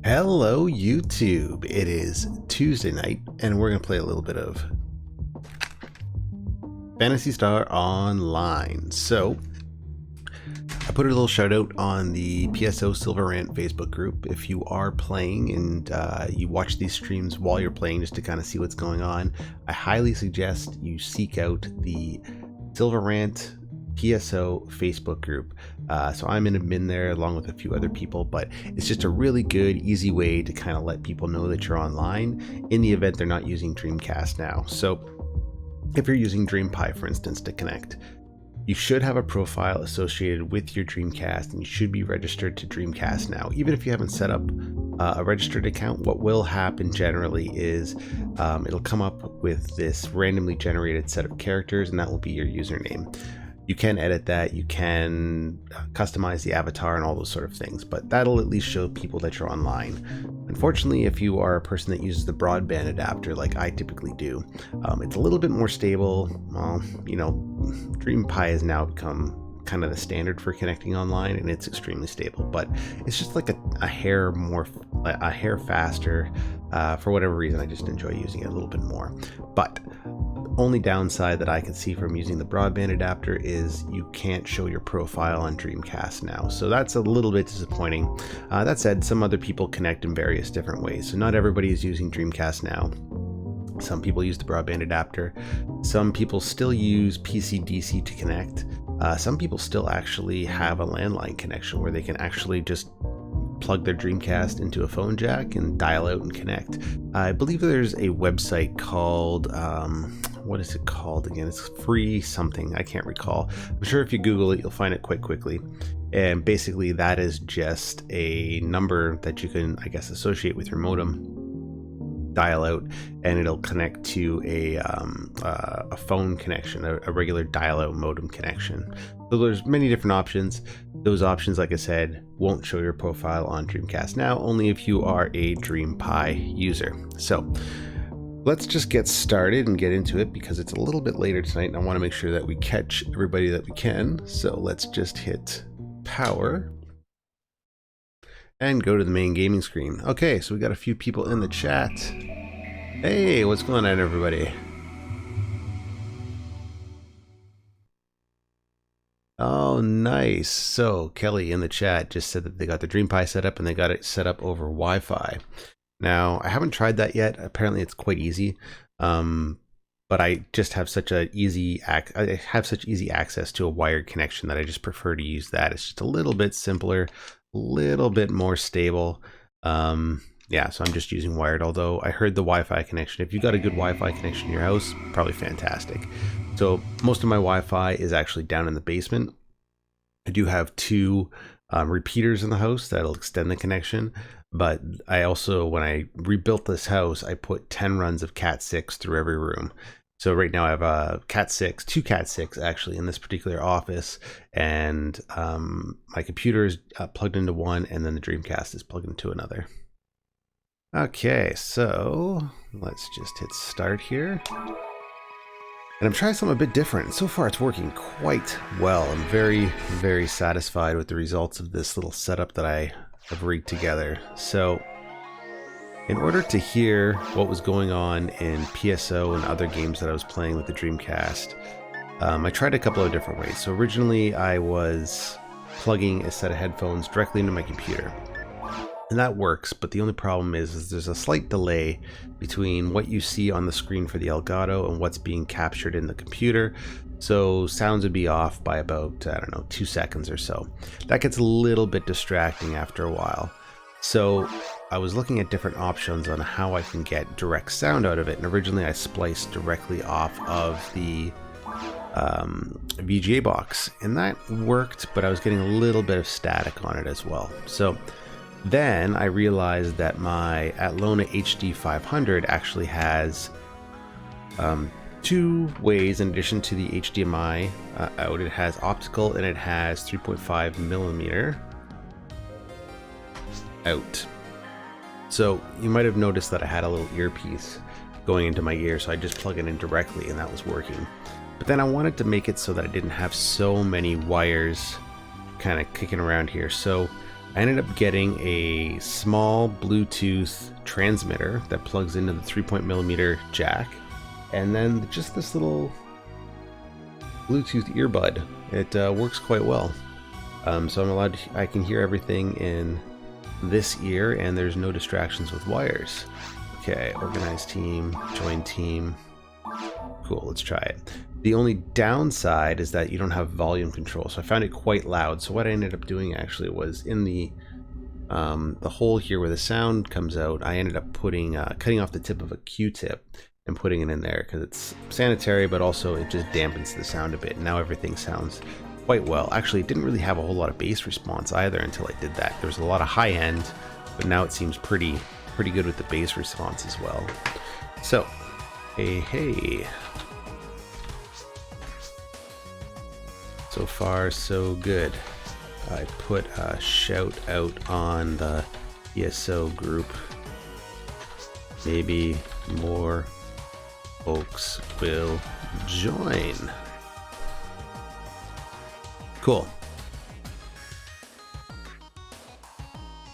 Hello YouTube, it is Tuesday night and we're going to play a little bit of Phantasy Star Online. So I put a little shout out on the PSO Silver Rant Facebook group. If you are playing and you watch these streams while you're playing just to kind of see what's going on, I highly suggest you seek out the Silver Rant PSO Facebook group. So I'm in admin there along with a few other people, but it's just a really good, easy way to kind of let people know that you're online in the event they're not using Dreamcast Now. So if you're using DreamPi, for instance, to connect, you should have a profile associated with your Dreamcast and you should be registered to Dreamcast Now. Even if you haven't set up a registered account, what will happen generally is it'll come up with this randomly generated set of characters and that will be your username. You can edit that, you can customize the avatar and all those sort of things, but that'll at least show people that you're online. Unfortunately, if you are a person that uses the broadband adapter like I typically do, it's a little bit more stable. Well, you know, DreamPi has now become kind of the standard for connecting online and it's extremely stable, but it's just like a hair faster. For whatever reason, I just enjoy using it a little bit more. But only downside that I can see from using the broadband adapter is you can't show your profile on Dreamcast Now. So that's a little bit disappointing. That said, some other people connect in various different ways. So not everybody is using Dreamcast Now. Some people use the broadband adapter. Some people still use PC-DC to connect. Some people still actually have a landline connection where they can actually just plug their Dreamcast into a phone jack and dial out and connect. I believe there's a website called, what is it called again? It's free something, I can't recall. I'm sure if you Google it, you'll find it quite quickly. And basically that is just a number that you can, I guess, associate with your modem, dial out, and it'll connect to a phone connection, a regular dial-out modem connection. So there's many different options. Those options, like I said, won't show your profile on Dreamcast Now, only if you are a DreamPi user. So let's just get started and get into it because it's a little bit later tonight and I want to make sure that we catch everybody that we can. So let's just hit power and go to the main gaming screen. Okay, so we got a few people in the chat. Hey, what's going on, everybody? Oh, nice. So Kelly in the chat just said that they got the DreamPi set up and they got it set up over Wi-Fi. Now, I haven't tried that yet. Apparently it's quite easy. But I just have such easy access to a wired connection that I just prefer to use that. It's just a little bit simpler, a little bit more stable. Yeah, so I'm just using wired, although I heard the Wi-Fi connection. If you got a good Wi-Fi connection in your house, probably fantastic. So most of my Wi-Fi is actually down in the basement. I do have two repeaters in the house that'll extend the connection, but I also, when I rebuilt this house, I put 10 runs of Cat 6 through every room. So right now I have a Cat 6, two Cat 6 actually in this particular office, and my computer is plugged into one, and then the Dreamcast is plugged into another. Okay, so let's just hit start here. And I'm trying something a bit different. So far it's working quite well. I'm very, very satisfied with the results of this little setup that I have rigged together. So in order to hear what was going on in PSO and other games that I was playing with the Dreamcast, I tried a couple of different ways. So originally I was plugging a set of headphones directly into my computer. And that works, but the only problem is there's a slight delay between what you see on the screen for the Elgato and what's being captured in the computer. So sounds would be off by about, I don't know, 2 seconds or so. That gets a little bit distracting after a while. So I was looking at different options on how I can get direct sound out of it. And originally I spliced directly off of the VGA box, and that worked, but I was getting a little bit of static on it as well. So then I realized that my Atlona HD 500 actually has two ways in addition to the HDMI out. It has optical and it has 3.5 millimeter out. So you might have noticed that I had a little earpiece going into my ear, so I just plug it in directly and that was working. But then I wanted to make it so that I didn't have so many wires kind of kicking around here. So I ended up getting a small Bluetooth transmitter that plugs into the 3.0mm jack, and then just this little Bluetooth earbud. It works quite well. So I can hear everything in this ear, and there's no distractions with wires. Okay, organize team, join team. Cool, let's try it. The only downside is that you don't have volume control, so I found it quite loud. So what I ended up doing actually was in the hole here where the sound comes out, I ended up putting cutting off the tip of a Q-tip and putting it in there because it's sanitary, but also it just dampens the sound a bit. Now everything sounds quite well. Actually, it didn't really have a whole lot of bass response either until I did that. There was a lot of high end, but now it seems pretty good with the bass response as well. So, hey. So far, so good. I put a shout out on the PSO group. Maybe more folks will join. Cool.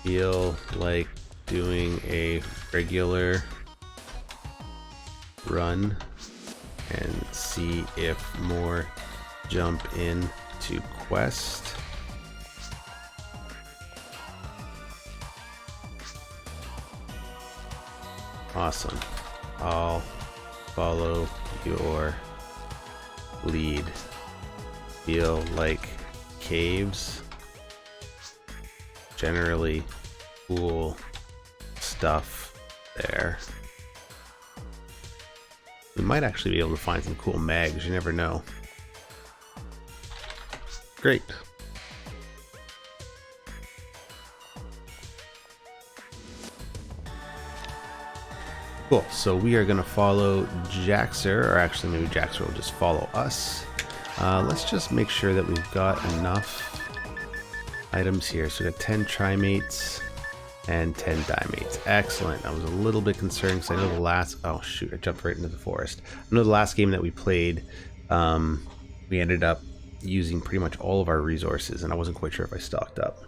Feel like doing a regular run and see if more jump in to quest. Awesome. I'll follow your lead. Feel like caves. Generally cool stuff there. We might actually be able to find some cool mags, you never know. Great. Cool, so we are going to follow Jaxer, or actually maybe Jaxer will just follow us. Let's just make sure that we've got enough items here. So we got 10 trimates and 10 dimates. Excellent. I was a little bit concerned because I know the last... Oh shoot, I jumped right into the forest. I know the last game that we played, we ended up using pretty much all of our resources, and I wasn't quite sure if I stocked up.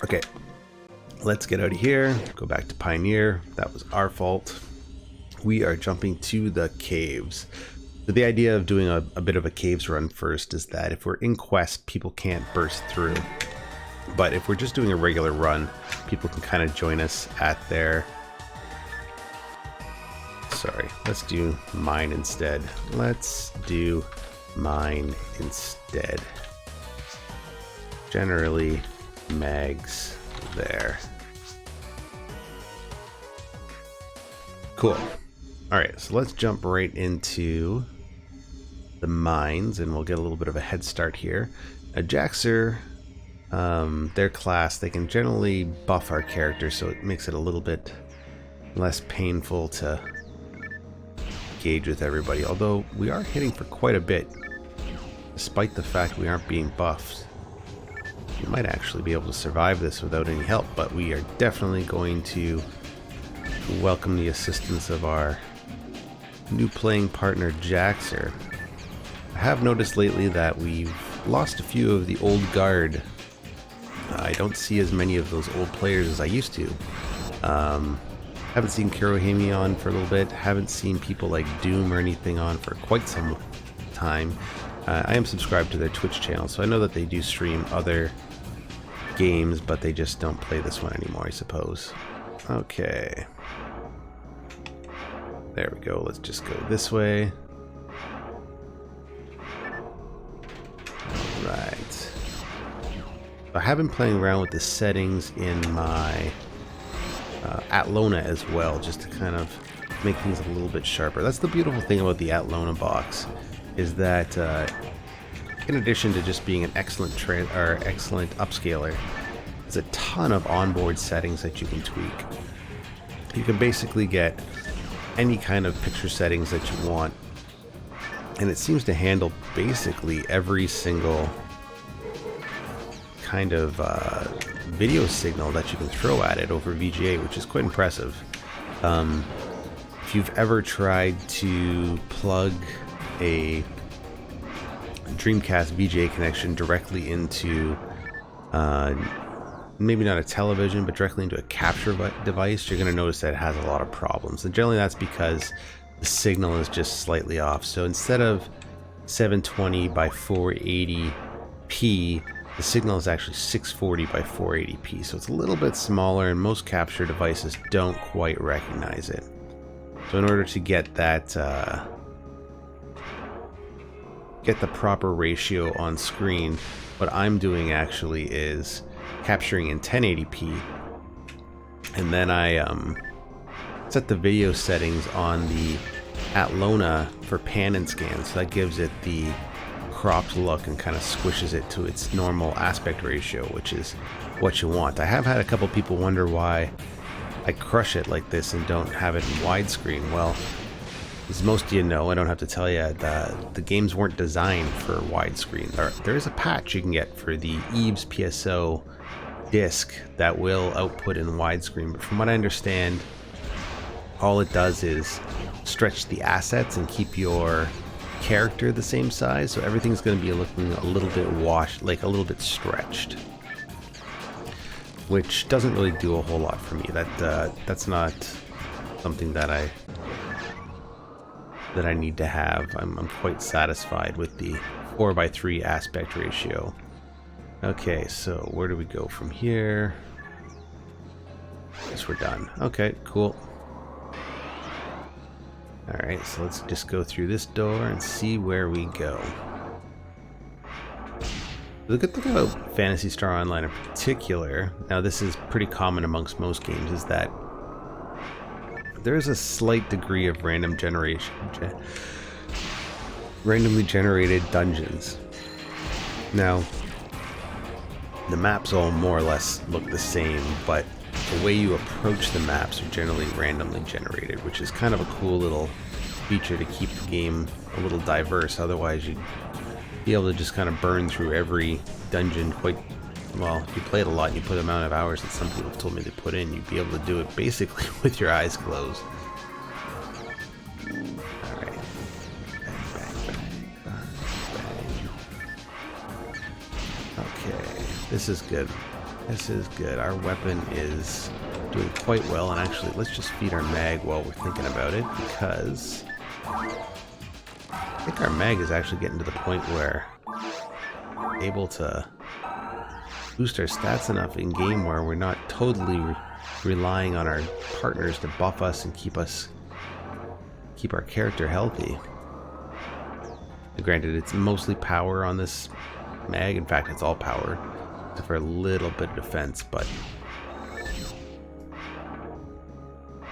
Okay. Let's get out of here, go back to Pioneer. That was our fault. We are jumping to the caves. So the idea of doing a bit of a caves run first is that if we're in quest, people can't burst through. But if we're just doing a regular run, people can kind of join us at their... Sorry, let's do mine instead. Let's do mine instead. Generally, mags there. Cool. Alright, so let's jump right into the mines, and we'll get a little bit of a head start here. Jaxer, their class, they can generally buff our character, so it makes it a little bit less painful to engage with everybody, although we are hitting for quite a bit, despite the fact we aren't being buffed. We might actually be able to survive this without any help, but we are definitely going to welcome the assistance of our new playing partner Jaxer. I have noticed lately that we've lost a few of the old guard. I don't see as many of those old players as I used to. Haven't seen Kurohime on for a little bit, haven't seen people like Doom or anything on for quite some time. I am subscribed to their Twitch channel, so I know that they do stream other games, but they just don't play this one anymore, I suppose. Okay. There we go, let's just go this way. Right. I have been playing around with the settings in my Atlona as well, just to kind of make things a little bit sharper. That's the beautiful thing about the Atlona box, is that in addition to just being an excellent upscaler, there's a ton of onboard settings that you can tweak. You can basically get any kind of picture settings that you want, and it seems to handle basically every single kind of video signal that you can throw at it over VGA, which is quite impressive. If you've ever tried to plug a Dreamcast VGA connection directly into maybe not a television, but directly into a capture device, you're going to notice that it has a lot of problems. And generally that's because the signal is just slightly off. So instead of 720 by 480p, the signal is actually 640 by 480p. So it's a little bit smaller, and most capture devices don't quite recognize it. So in order to get that, get the proper ratio on screen, what I'm doing actually is capturing in 1080p, and then I set the video settings on the Atlona for pan and scan, so that gives it the cropped look and kind of squishes it to its normal aspect ratio, which is what you want. I have had a couple people wonder why I crush it like this and don't have it in widescreen. Well, as most of you know, I don't have to tell you, the games weren't designed for widescreen. There is a patch you can get for the Eve's PSO disc that will output in widescreen, but from what I understand, all it does is stretch the assets and keep your character the same size, so everything's going to be looking a little bit washed, like a little bit stretched, which doesn't really do a whole lot for me. That's not something that I need to have. I'm quite satisfied with the 4:3 aspect ratio. Okay, so where do we go from here? Guess we're done. Okay, cool. Alright, so let's just go through this door and see where we go. The good thing about Phantasy Star Online in particular, now this is pretty common amongst most games, is that there's a slight degree of randomly generated dungeons. Now, the maps all more or less look the same, but the way you approach the maps are generally randomly generated, which is kind of a cool little feature to keep the game a little diverse. Otherwise, you'd be able to just kind of burn through every dungeon quite well. If you play it a lot and you put the amount of hours that some people have told me they put in, you'd be able to do it basically with your eyes closed. Alright. Okay, this is good. This is good. Our weapon is doing quite well, and actually let's just feed our mag while we're thinking about it, because I think our mag is actually getting to the point where we're able to boost our stats enough in game where we're not totally relying on our partners to buff us and keep our character healthy. Granted, it's mostly power on this mag. In fact, it's all power except for a little bit of defense, but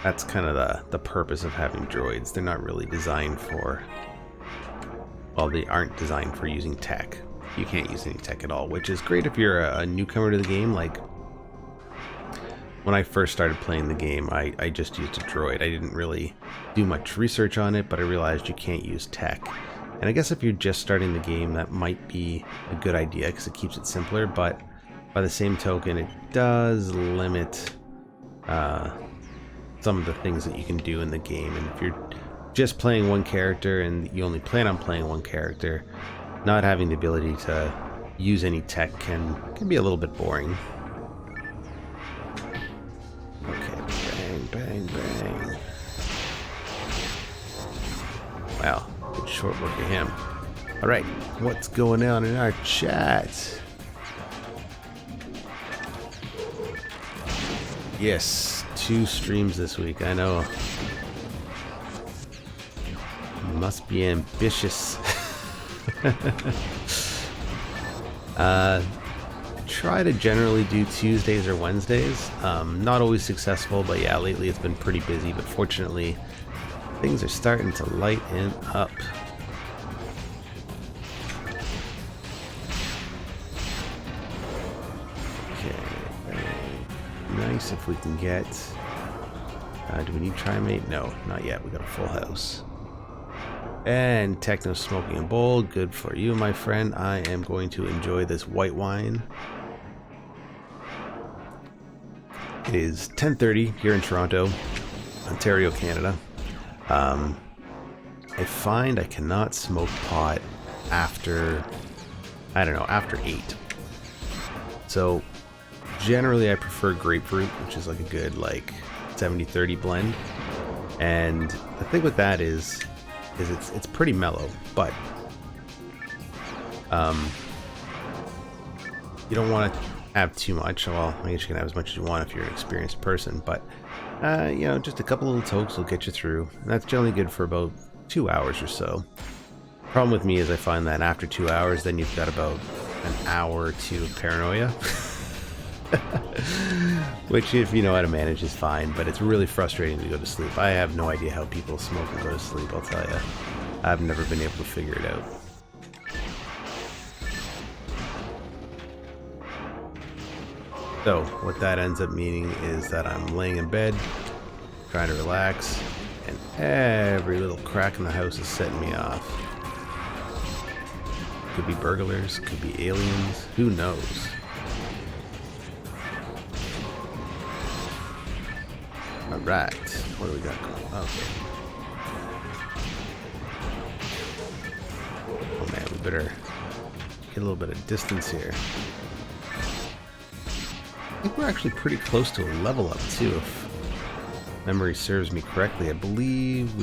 that's kind of the purpose of having droids. They're not really designed for, well, they aren't designed for using tech. You can't use any tech at all, which is great if you're a newcomer to the game. Like, when I first started playing the game, I just used a droid. I didn't really do much research on it, but I realized you can't use tech. And I guess if you're just starting the game, that might be a good idea because it keeps it simpler, but by the same token, it does limit some of the things that you can do in the game. And if you're just playing one character and you only plan on playing one character, not having the ability to use any tech can be a little bit boring. Okay, bang, bang, bang. Wow, good short work of him. Alright, what's going on in our chat? Yes, 2 streams this week, I know. Must be ambitious. Try to generally do Tuesdays or Wednesdays. Not always successful, but yeah, lately it's been pretty busy, but fortunately things are starting to lighten up. Nice if we can get... do we need Trimate? No, not yet. We got a full house. And Techno Smoking a Bowl. Good for you, my friend. I am going to enjoy this white wine. It is 10:30 here in Toronto, Ontario, Canada. I find I cannot smoke pot after, I don't know, after 8. So generally I prefer grapefruit, which is like a good like 70-30 blend. And the thing with that is it's pretty mellow, but you don't want to have too much. Well, I guess you can have as much as you want if you're an experienced person, but you know, just a couple little tokes will get you through. And that's generally good for about 2 hours or so. Problem with me is I find that after 2 hours, then you've got about an hour or two of paranoia. Which, if you know how to manage, is fine, but it's really frustrating to go to sleep. I have no idea how people smoke and go to sleep, I'll tell you. I've never been able to figure it out. So, what that ends up meaning is that I'm laying in bed, trying to relax, and every little crack in the house is setting me off. Could be burglars, could be aliens, who knows? Alright, what do we got going? Okay. Oh man, we better get a little bit of distance here. I think we're actually pretty close to a level up too, if memory serves me correctly. I believe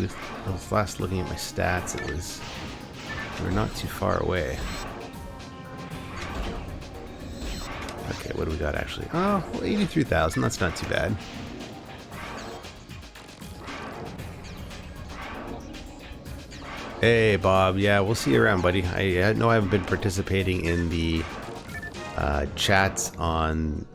I was last looking at my stats, we're not too far away. Okay, what do we got actually? Oh, well, 83,000, that's not too bad. Hey Bob, yeah, we'll see you around, buddy. I know I haven't been participating in the chats on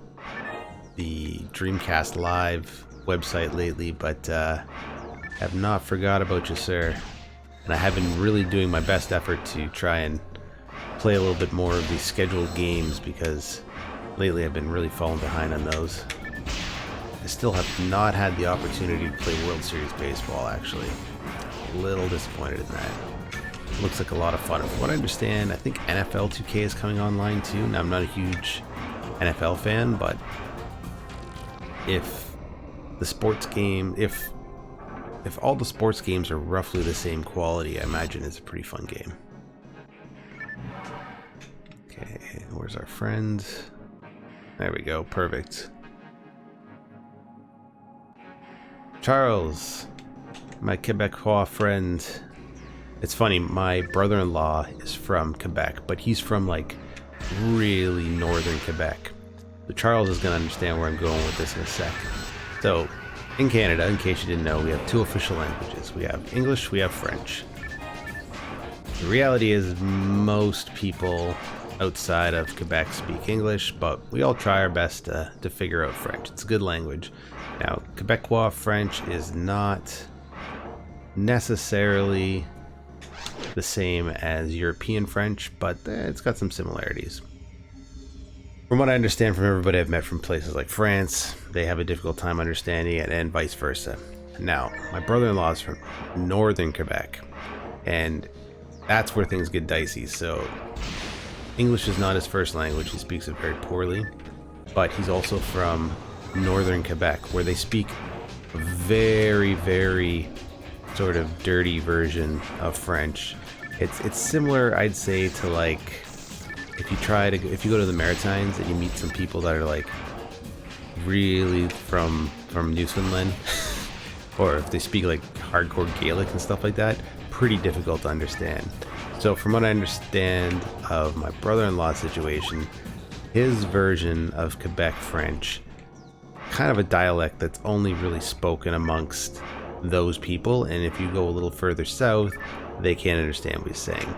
the Dreamcast Live website lately, but have not forgot about you, sir. And I have been really doing my best effort to try and play a little bit more of these scheduled games, because lately I've been really falling behind on those. I still have not had the opportunity to play World Series Baseball, actually. A little disappointed in that. Looks like a lot of fun. From what I understand, I think NFL 2K is coming online too. Now, I'm not a huge NFL fan, but if the sports game, if all the sports games are roughly the same quality, I imagine it's a pretty fun game. Okay, where's our friend? There we go, perfect. Charles, my Quebecois friend. It's funny, my brother-in-law is from Quebec, but he's from like really northern Quebec. So Charles is going to understand where I'm going with this in a sec. So, in Canada, in case you didn't know, we have 2 official languages. We have English, we have French. The reality is most people outside of Quebec speak English, but we all try our best to figure out French. It's a good language. Now, Quebecois French is not necessarily the same as European French, but it's got some similarities. From what I understand from everybody I've met from places like France, they have a difficult time understanding it, and vice versa. Now, my brother-in-law is from northern Quebec, and that's where things get dicey. So English is not his first language, he speaks it very poorly, but he's also from northern Quebec, where they speak a very, very sort of dirty version of French. It's similar, I'd say, to like if you go to the Maritimes and you meet some people that are like really from Newfoundland, or if they speak like hardcore Gaelic and stuff like that, pretty difficult to understand. So from what I understand of my brother-in-law's situation, his version of Quebec French, kind of a dialect that's only really spoken amongst those people, and if you go a little further south, they can't understand what he's saying.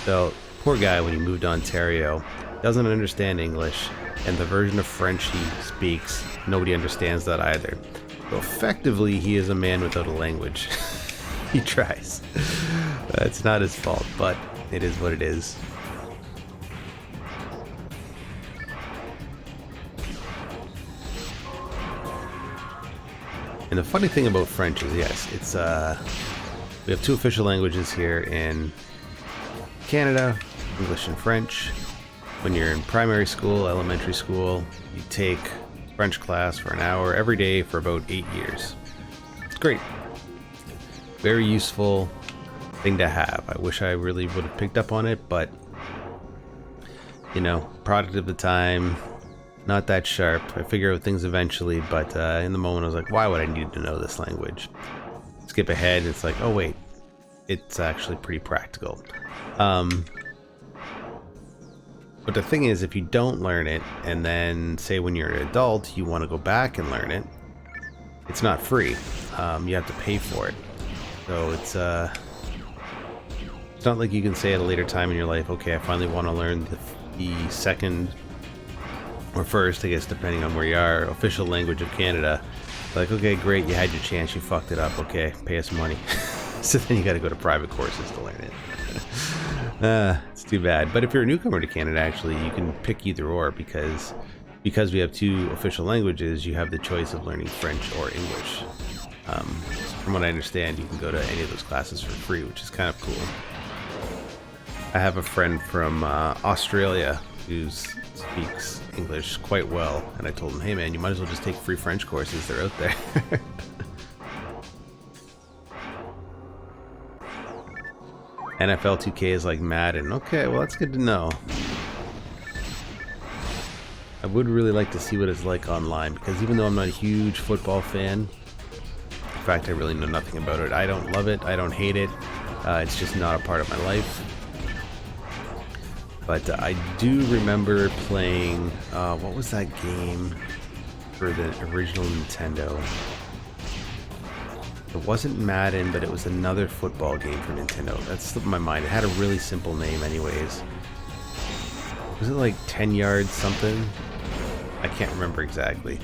So poor guy, when he moved to Ontario, doesn't understand English, and the version of French he speaks, nobody understands that either. So effectively, he is a man without a language. He tries. It's not his fault, but it is what it is. And the funny thing about French is, yes, it's we have 2 official languages here in Canada, English and French. When you're in primary school, elementary school, you take French class for an hour every day for about 8 years. It's great. Very useful, thing to have. I wish I really would have picked up on it, but you know, product of the time, not that sharp. I figure out things eventually, but in the moment I was like, why would I need to know this language? Skip ahead, it's like, oh wait, it's actually pretty practical. But the thing is, if you don't learn it, and then say when you're an adult, you want to go back and learn it, it's not free. You have to pay for it. So it's not like you can say at a later time in your life, okay, I finally want to learn the second or first, I guess, depending on where you are, official language of Canada. Like, okay, great, you had your chance, you fucked it up, okay, pay us money. So then you got to go to private courses to learn it. It's too bad. But if you're a newcomer to Canada, actually, you can pick either or, because we have two official languages, you have the choice of learning French or English. From what I understand, you can go to any of those classes for free, which is kind of cool. I have a friend from Australia who speaks English quite well, and I told him, hey man, you might as well just take free French courses, they're out there. NFL 2K is like Madden. Okay, well that's good to know. I would really like to see what it's like online, because even though I'm not a huge football fan, in fact I really know nothing about it. I don't love it, I don't hate it, it's just not a part of my life. But I do remember playing, what was that game for the original Nintendo? It wasn't Madden, but it was another football game for Nintendo. That slipped my mind. It had a really simple name anyways. Was it like 10 yards something? I can't remember exactly.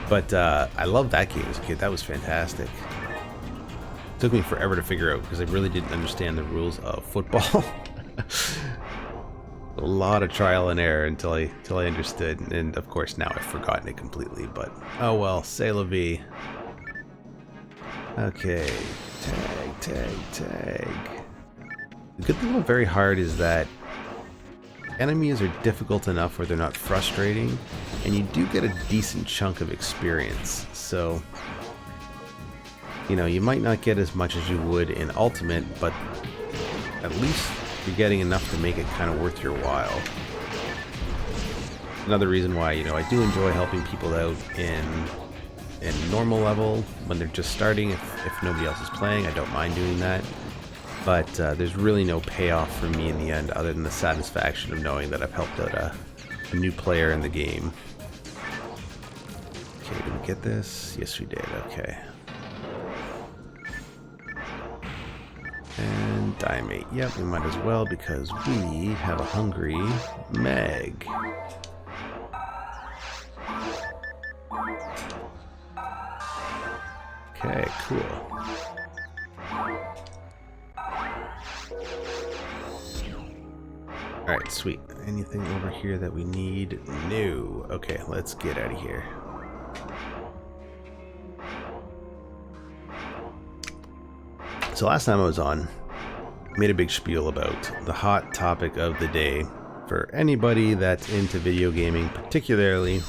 But I loved that game as a kid. That was fantastic. It took me forever to figure out because I really didn't understand the rules of football. A lot of trial and error until I understood, and of course now I've forgotten it completely, but oh well, c'est la vie. Okay, tag. The good thing about Very Hard is that enemies are difficult enough where they're not frustrating, and you do get a decent chunk of experience, so you know, you might not get as much as you would in Ultimate, but at least you're getting enough to make it kind of worth your while. Another reason why, you know, I do enjoy helping people out in normal level when they're just starting. If nobody else is playing, I don't mind doing that. But there's really no payoff for me in the end other than the satisfaction of knowing that I've helped out a new player in the game. Okay, did we get this? Yes, we did. Okay. And Diamate. Yep, we might as well because we have a hungry Meg. Okay, cool. Alright, sweet. Anything over here that we need? No. Okay, let's get out of here. So last time I was on, I made a big spiel about the hot topic of the day for anybody that's into video gaming, particularly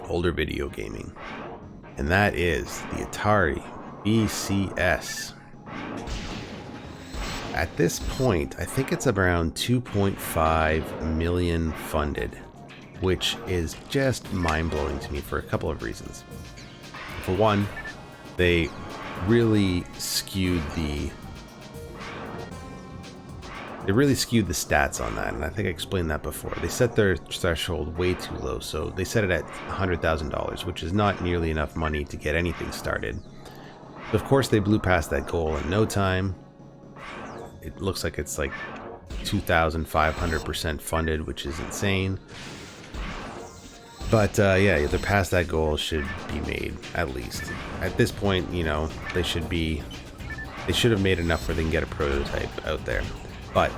older video gaming. And that is the Atari VCS. At this point, I think it's around 2.5 million funded, which is just mind-blowing to me for a couple of reasons. For one, they really skewed the stats on that, and I think I explained that before. They set their threshold way too low, so they set it at $100,000, which is not nearly enough money to get anything started. Of course, they blew past that goal in no time. It looks like it's like 2,500% funded, which is insane. But yeah, they're past that goal should be made, at least. At this point, you know, they should have made enough where they can get a prototype out there. But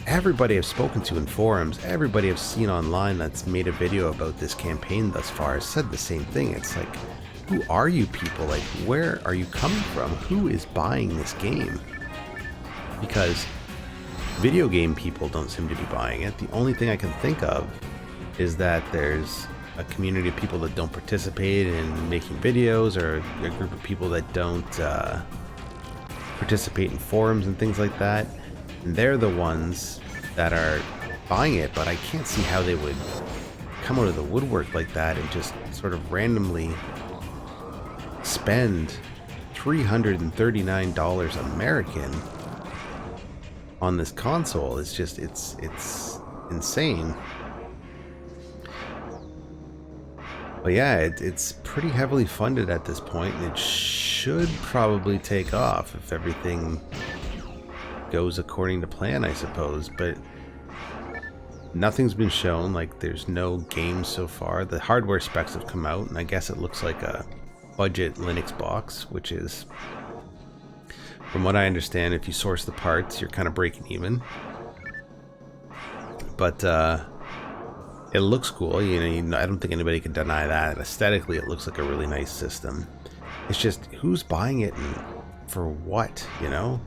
everybody I've spoken to in forums, everybody I've seen online that's made a video about this campaign thus far has said the same thing. It's like, who are you people? Like, where are you coming from? Who is buying this game? Because video game people don't seem to be buying it. The only thing I can think of is that there's a community of people that don't participate in making videos, or a group of people that don't participate in forums and things like that. And they're the ones that are buying it, but I can't see how they would come out of the woodwork like that and just sort of randomly spend $339 American on this console. It's just, it's insane. But yeah, it's pretty heavily funded at this point, and it should probably take off if everything goes according to plan, I suppose. But nothing's been shown. Like, there's no games so far. The hardware specs have come out, and I guess it looks like a budget Linux box, which is, from what I understand, if you source the parts, you're kind of breaking even. But it looks cool. You know, I don't think anybody can deny that. Aesthetically, it looks like a really nice system. It's just, who's buying it and for what, you know?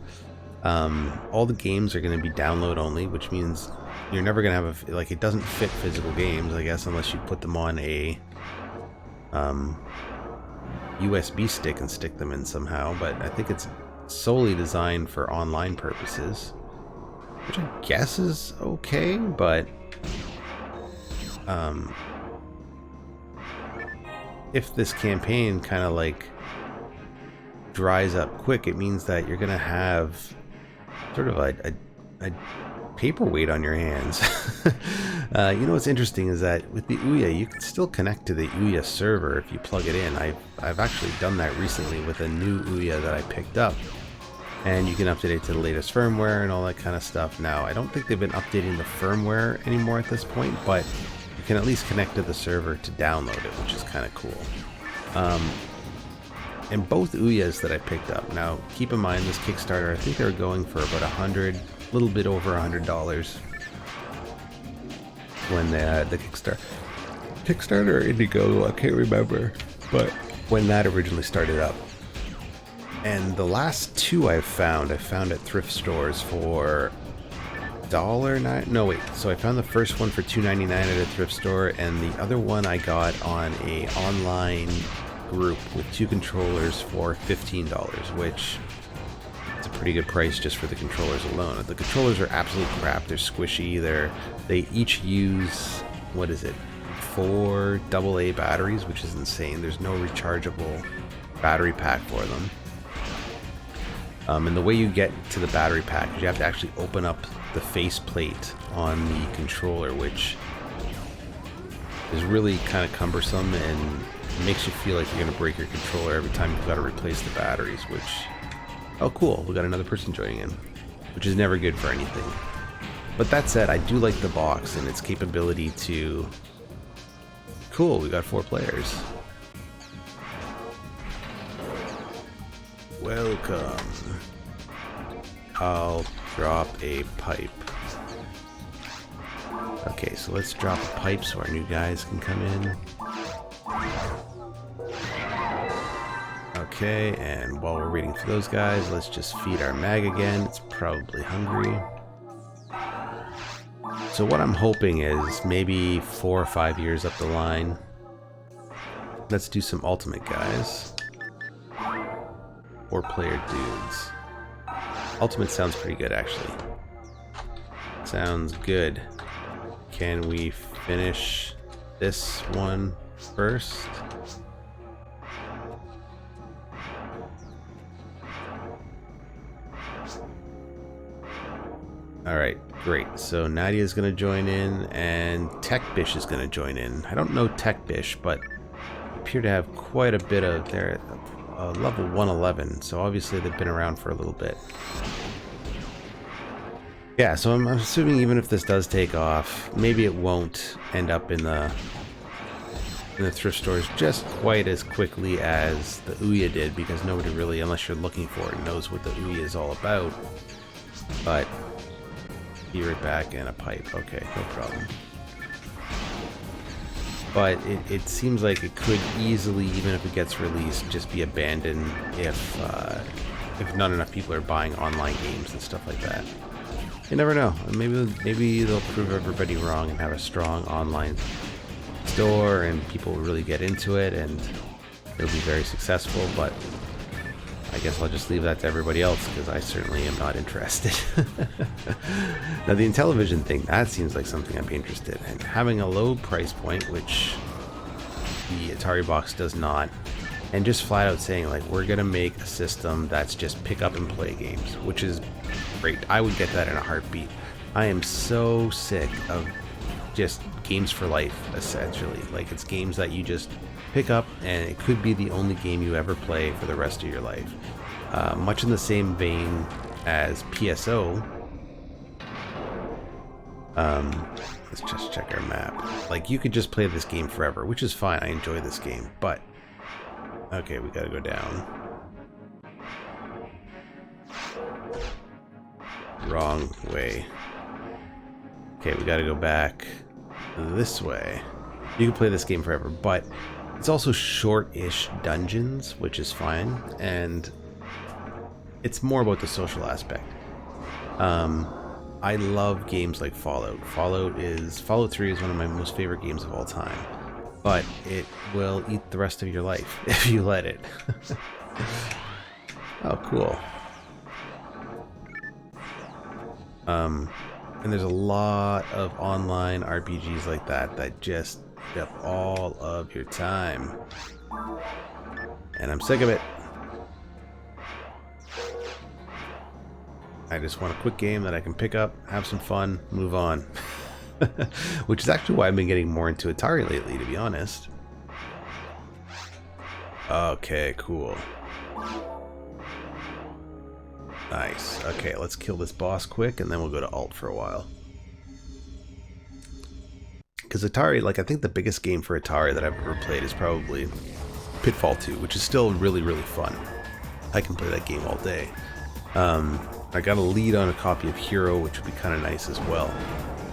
All the games are going to be download only, which means you're never going to have like, it doesn't fit physical games, I guess, unless you put them on a USB stick and stick them in somehow. But I think it's solely designed for online purposes, which I guess is okay, but if this campaign kind of like dries up quick, it means that you're gonna have sort of a paperweight on your hands. You know what's interesting is that with the Ouya, you can still connect to the Ouya server if you plug it in. I've actually done that recently with a new Ouya that I picked up, and you can update it to the latest firmware and all that kind of stuff. Now, I don't think they've been updating the firmware anymore at this point, but you can at least connect to the server to download it, which is kind of cool. And both Ouyas that I picked up, now keep in mind this Kickstarter, I think they were going for about a little bit over $100 when the Kickstarter or Indiegogo, I can't remember, but when that originally started up. And the last two I found at thrift stores for $1.09. No, wait. So I found the first one for $2.99 at a thrift store, and the other one I got on a online group with 2 controllers for $15, which is a pretty good price just for the controllers alone. The controllers are absolute crap. They're squishy. They each use, what is it, 4 AA batteries, which is insane. There's no rechargeable battery pack for them. And the way you get to the battery pack is you have to actually open up the faceplate on the controller, which is really kind of cumbersome and makes you feel like you're going to break your controller every time you've got to replace the batteries, which, oh cool, we got another person joining in, which is never good for anything. But that said, I do like the box and its capability to, cool, we got 4 players. Welcome. I'll drop a pipe. Okay, so let's drop a pipe so our new guys can come in. Okay, and while we're waiting for those guys, let's just feed our mag again. It's probably hungry. So what I'm hoping is maybe 4 or 5 years up the line, let's do some ultimate guys. 4-player dudes. Ultimate sounds pretty good, actually. Sounds good. Can we finish this one first? Alright, great. So Nadia's going to join in, and TechBish is going to join in. I don't know TechBish, but appear to have quite a bit of their level 111, so obviously they've been around for a little bit. Yeah, so I'm assuming even if this does take off, maybe it won't end up in the thrift stores just quite as quickly as the Ouya did, because nobody really, unless you're looking for it, knows what the Ouya is all about. But be right back, and a pipe. Okay, no problem. But it seems like it could easily, even if it gets released, just be abandoned if not enough people are buying online games and stuff like that. You never know. Maybe they'll prove everybody wrong and have a strong online store, and people will really get into it, and it'll be very successful. But I guess I'll just leave that to everybody else because I certainly am not interested. Now the Intellivision thing, that seems like something I'd be interested in. Having a low price point, which the Atari box does not, and just flat out saying like, we're gonna make a system that's just pick up and play games, which is great. I would get that in a heartbeat. I am so sick of just games for life, essentially. Like, it's games that you just pick up and it could be the only game you ever play for the rest of your life. Much in the same vein as PSO. Let's just check our map. Like, you could just play this game forever, which is fine. I enjoy this game, but okay, we gotta go down. Wrong way. Okay, we gotta go back this way. You can play this game forever, but it's also short-ish dungeons, which is fine, and it's more about the social aspect. I love games like Fallout. Fallout 3 is one of my most favorite games of all time, but it will eat the rest of your life if you let it. Oh, cool. And there's a lot of online RPGs like that that just eat up all of your time. And I'm sick of it. I just want a quick game that I can pick up, have some fun, move on. Which is actually why I've been getting more into Atari lately, to be honest. Okay, cool. Nice. Okay, let's kill this boss quick, and then we'll go to Alt for a while. Because Atari, like, I think the biggest game for Atari that I've ever played is probably Pitfall 2, which is still really, really fun. I can play that game all day. I got a lead on a copy of Hero, which would be kind of nice as well.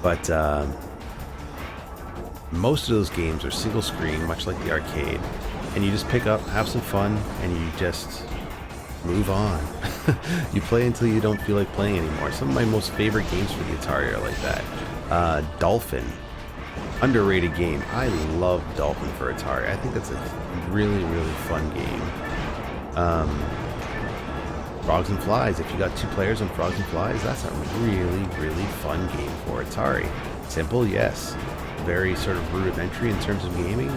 But most of those games are single screen, much like the arcade, and you just pick up, have some fun, and you just move on. You play until you don't feel like playing anymore. Some of my most favorite games for the Atari are like that. Dolphin, underrated game. I love Dolphin for Atari. I think that's a really, really fun game. Frogs and Flies. If you got 2 players on Frogs and Flies, that's a really, really fun game for Atari. Simple, yes. Very sort of rudimentary in terms of gaming.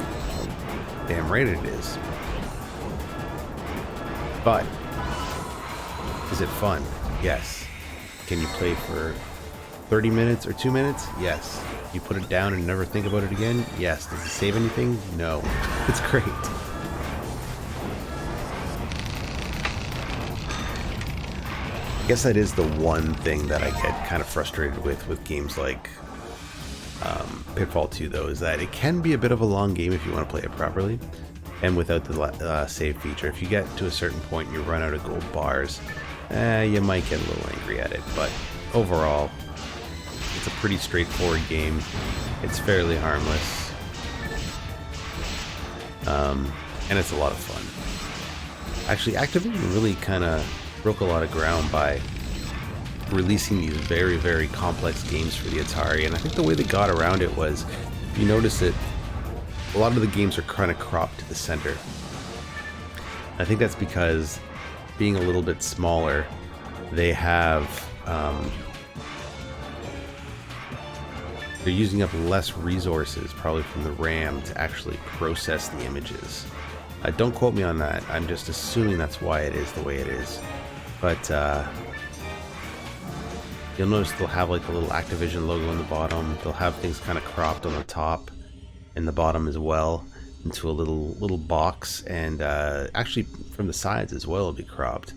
Damn right it is. But is it fun? Yes. Can you play for 30 minutes or 2 minutes? Yes. You put it down and never think about it again? Yes. Does it save anything? No. It's great. I guess that is the one thing that I get kind of frustrated with games like Pitfall 2, though, is that it can be a bit of a long game if you want to play it properly and without the save feature. If you get to a certain point and you run out of gold bars, you might get a little angry at it, but overall it's a pretty straightforward game. It's fairly harmless, and it's a lot of fun. Actually, Activision really kind of broke a lot of ground by releasing these very, very complex games for the Atari, and I think the way they got around it was, if you notice it, a lot of the games are kind of cropped to the center. I think that's because, being a little bit smaller, they have they're using up less resources, probably from the RAM, to actually process the images. Don't quote me on that. I'm just assuming that's why it is the way it is. But you'll notice they'll have like a little Activision logo on the bottom. They'll have things kind of cropped on the top and the bottom as well into a little box, and actually from the sides as well it'll be cropped,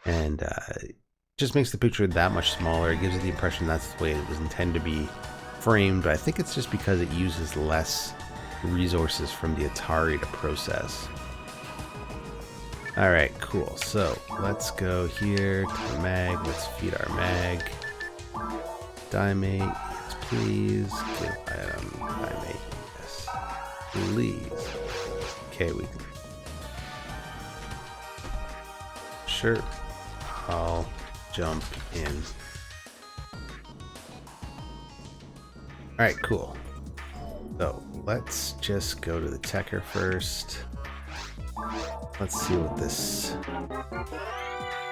and it just makes the picture that much smaller. It gives you the impression that's the way it was intended to be framed, but I think it's just because it uses less resources from the Atari to process. Alright, cool. So let's go here to the mag. Let's feed our mag. Diamate, yes please. Give item, diamate, yes please. Okay, we can. Sure, I'll jump in. Alright, cool. So let's just go to the Techer first. let's see what this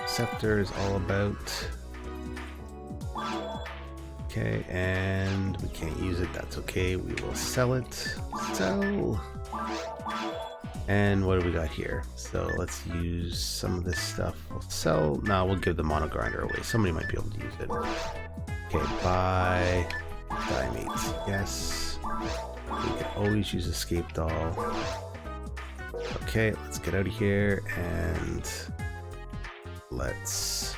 scepter is all about. Okay, and we can't use it. That's okay. We will sell it. Sell. And what do we got here? So let's use some of this stuff. We'll sell. No, we'll give the mono grinder away. Somebody might be able to use it. Okay, buy dimates. Yes. We can always use escape doll. Okay, let's get out of here and let's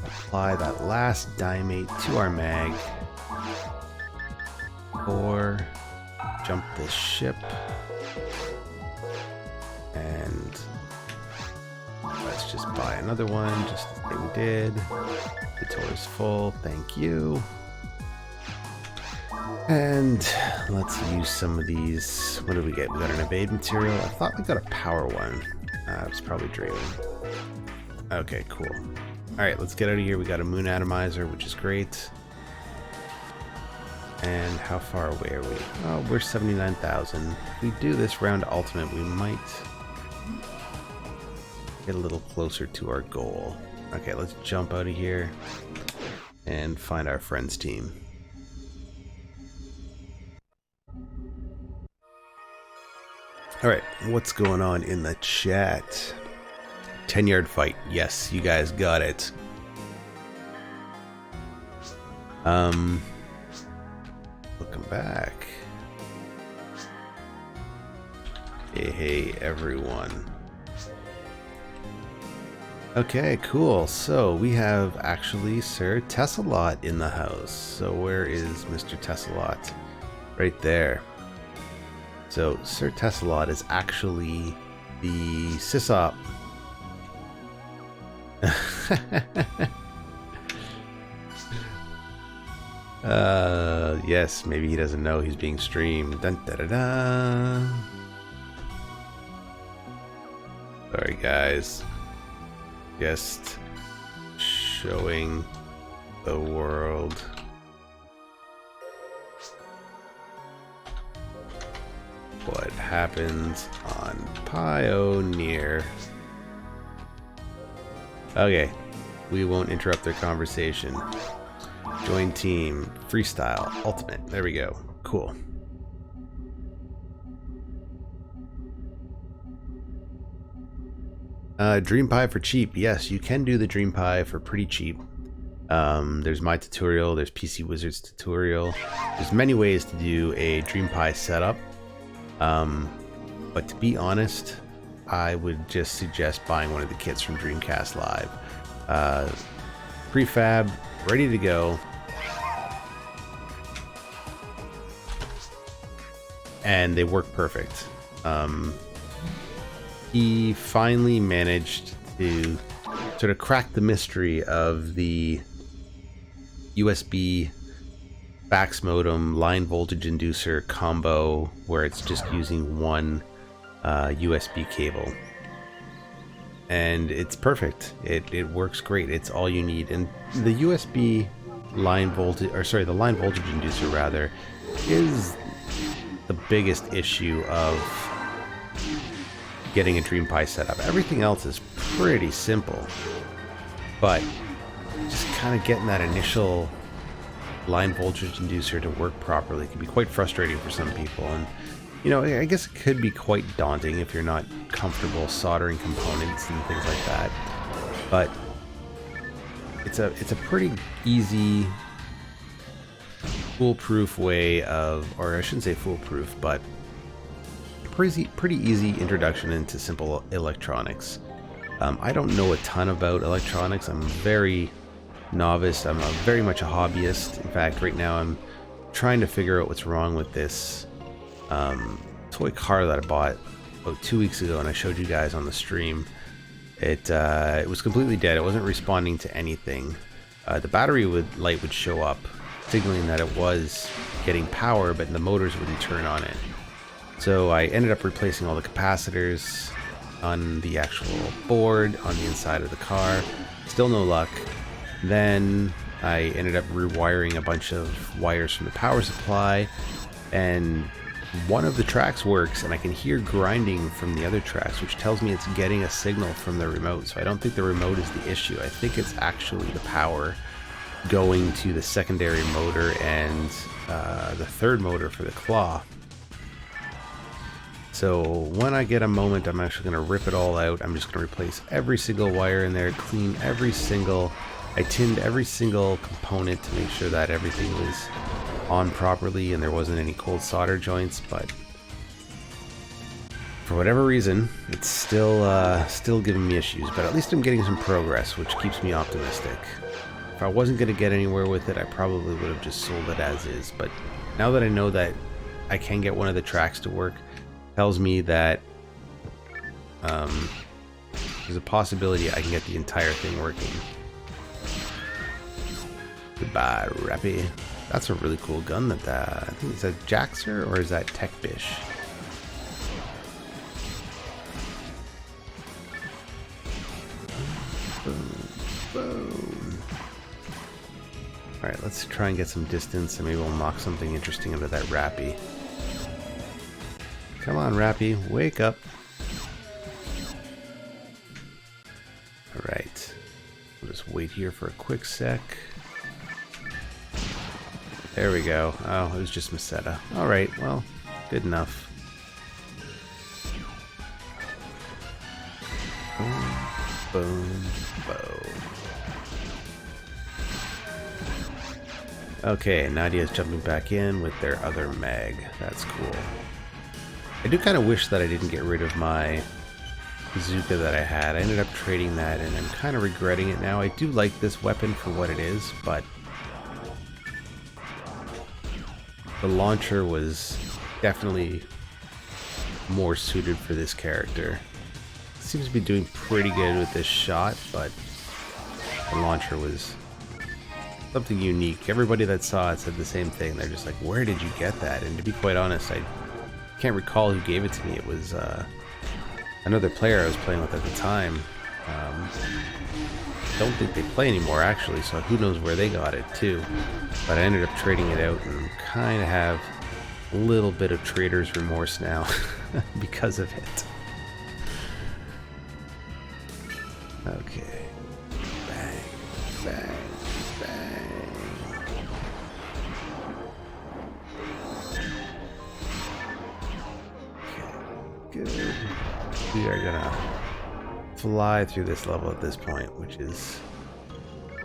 apply that last dimate to our mag. Or jump this ship. And let's just buy another one, just as we did. The tour is full, thank you. And let's use some of these. What did we get? We got an evade material. I thought we got a power one. I was probably dreaming. Okay, cool. Alright, let's get out of here. We got a moon atomizer, which is great. And how far away are we? Oh, we're 79,000. If we do this round to ultimate, we might get a little closer to our goal. Okay, let's jump out of here and find our friends team. Alright, what's going on in the chat? 10-yard fight. Yes, you guys got it. Welcome back. Hey everyone. Okay, cool. So we have actually Sir Tessalot in the house. So where is Mr. Tessalot? Right there. So Sir Tessalot is actually the sysop. Yes, maybe he doesn't know he's being streamed. Dun, da, da, da. Sorry guys. Just showing the world what happens on Pioneer. Okay, we won't interrupt their conversation. Join team, freestyle, ultimate. There we go. Cool. DreamPi for cheap. Yes, you can do the DreamPi for pretty cheap. There's my tutorial, there's PC Wizard's tutorial. There's many ways to do a DreamPi setup. But to be honest, I would just suggest buying one of the kits from Dreamcast Live. Prefab, ready to go. And they work perfect. He finally managed to sort of crack the mystery of the USB fax modem line voltage inducer combo where it's just using one USB cable. And it's perfect. It works great. It's all you need. And the USB line voltage, or sorry, the line voltage inducer rather, is the biggest issue of getting a DreamPi setup. Everything else is pretty simple, but just kind of getting that initial line voltage inducer to work properly can be quite frustrating for some people. And you know, I guess it could be quite daunting if you're not comfortable soldering components and things like that. But it's a pretty easy, foolproof way of, or I shouldn't say foolproof, but pretty easy introduction into simple electronics. I don't know a ton about electronics. I'm very novice. I'm very much a hobbyist. In fact, right now I'm trying to figure out what's wrong with this toy car that I bought about 2 weeks ago, and I showed you guys on the stream. It was completely dead. It wasn't responding to anything. The battery light would show up, signaling that it was getting power, but the motors wouldn't turn on it. So I ended up replacing all the capacitors on the actual board on the inside of the car. Still no luck. Then I ended up rewiring a bunch of wires from the power supply, and one of the tracks works and I can hear grinding from the other tracks, which tells me it's getting a signal from the remote. So I don't think the remote is the issue. I think it's actually the power going to the secondary motor and the third motor for the claw. So when I get a moment, I'm actually going to rip it all out. I'm just going to replace every single wire in there, clean every single... I tinned every single component to make sure that everything was on properly and there wasn't any cold solder joints, but for whatever reason, it's still giving me issues. But at least I'm getting some progress, which keeps me optimistic. If I wasn't going to get anywhere with it, I probably would have just sold it as is. But now that I know that I can get one of the tracks to work, tells me that there's a possibility I can get the entire thing working. Goodbye, Rappy. That's a really cool gun that I think, is that Jaxer or is that Tech Bish? Boom, boom. Alright, let's try and get some distance and maybe we'll knock something interesting into that Rappy. Come on, Rappy, wake up. Alright. We'll just wait here for a quick sec. There we go. Oh, it was just Meseta. Alright, well, good enough. Boom, boom, boom. Okay, Nadia's jumping back in with their other mag. That's cool. I do kind of wish that I didn't get rid of my bazooka that I had. I ended up trading that and I'm kind of regretting it now. I do like this weapon for what it is, but the launcher was definitely more suited for this character. Seems to be doing pretty good with this shot, but the launcher was something unique. Everybody that saw it said the same thing. They're just like, where did you get that? And to be quite honest, I can't recall who gave it to me. It was another player I was playing with at the time. Don't think they play anymore actually, so who knows where they got it too. But I ended up trading it out and kind of have a little bit of trader's remorse now because of it. Okay. Bang, bang, bang. Okay, good. We are gonna fly through this level at this point, which is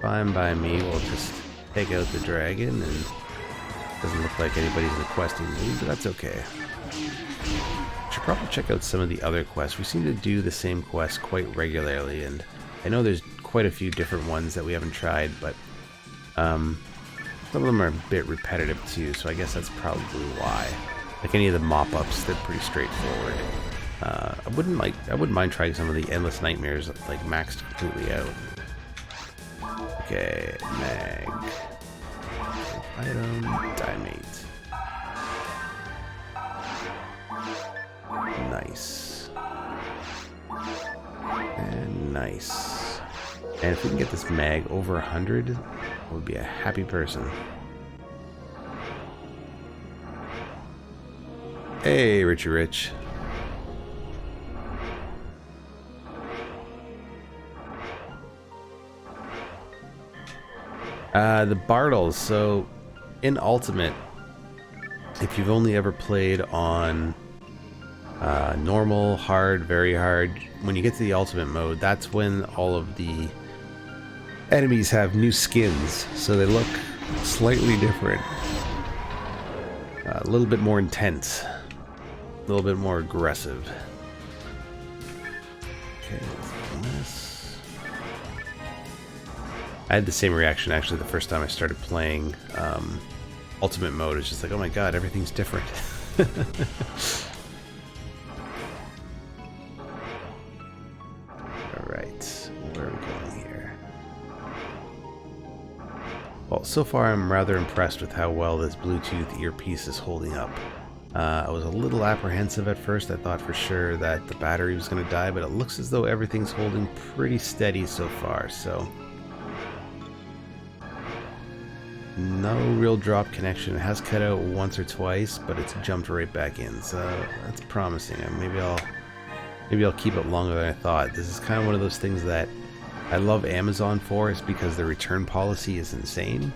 fine by me. We'll just take out the dragon, and doesn't look like anybody's requesting me, but that's okay. Should probably check out some of the other quests. We seem to do the same quests quite regularly, and I know there's quite a few different ones that we haven't tried, but some of them are a bit repetitive too, so I guess that's probably why. Like any of the mop-ups, they're pretty straightforward. I wouldn't mind trying some of the endless nightmares, like maxed completely out. Okay, mag. Item, Dimate. Nice. And nice. And if we can get this mag over 100, I would be a happy person. Hey, Richie Rich. The Bartles. So, in Ultimate, if you've only ever played on normal, hard, very hard, when you get to the Ultimate mode, that's when all of the enemies have new skins, so they look slightly different. A little bit more intense. A little bit more aggressive. Okay, this. I had the same reaction actually the first time I started playing Ultimate mode. It's just like, oh my god, everything's different. Alright, where are we going here? Well, so far I'm rather impressed with how well this Bluetooth earpiece is holding up. I was a little apprehensive at first. I thought for sure that the battery was going to die, but it looks as though everything's holding pretty steady so far, so no real drop connection. It has cut out once or twice, but it's jumped right back in, so that's promising. Maybe I'll keep it longer than I thought. This is kind of one of those things that I love Amazon for, is because the return policy is insane.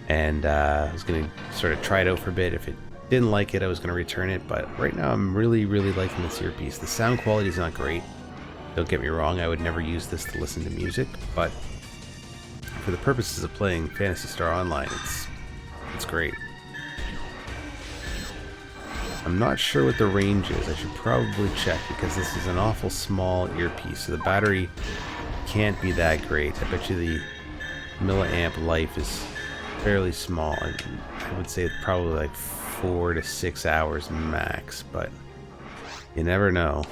And I was going to sort of try it out for a bit. If it didn't like it, I was going to return it, but right now I'm really liking this earpiece. The sound quality is not great. Don't get me wrong, I would never use this to listen to music, but for the purposes of playing Phantasy Star Online, it's great. I'm not sure what the range is. I should probably check, because this is an awful small earpiece, so the battery can't be that great. I bet you the milliamp life is fairly small. I would say it's probably like 4 to 6 hours max, but you never know.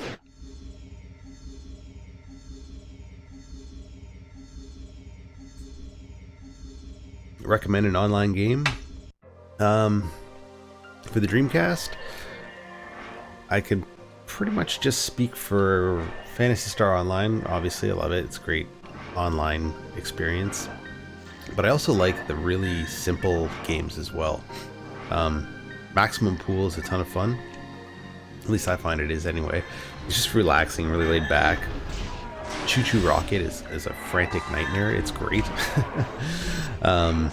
Recommend an online game. For the Dreamcast, I could pretty much just speak for Phantasy Star Online. Obviously, I love it. It's a great online experience. But I also like the really simple games as well. Maximum Pool is a ton of fun. At least I find it is anyway. It's just relaxing, really laid back. Choo Choo Rocket is a frantic nightmare. It's great. I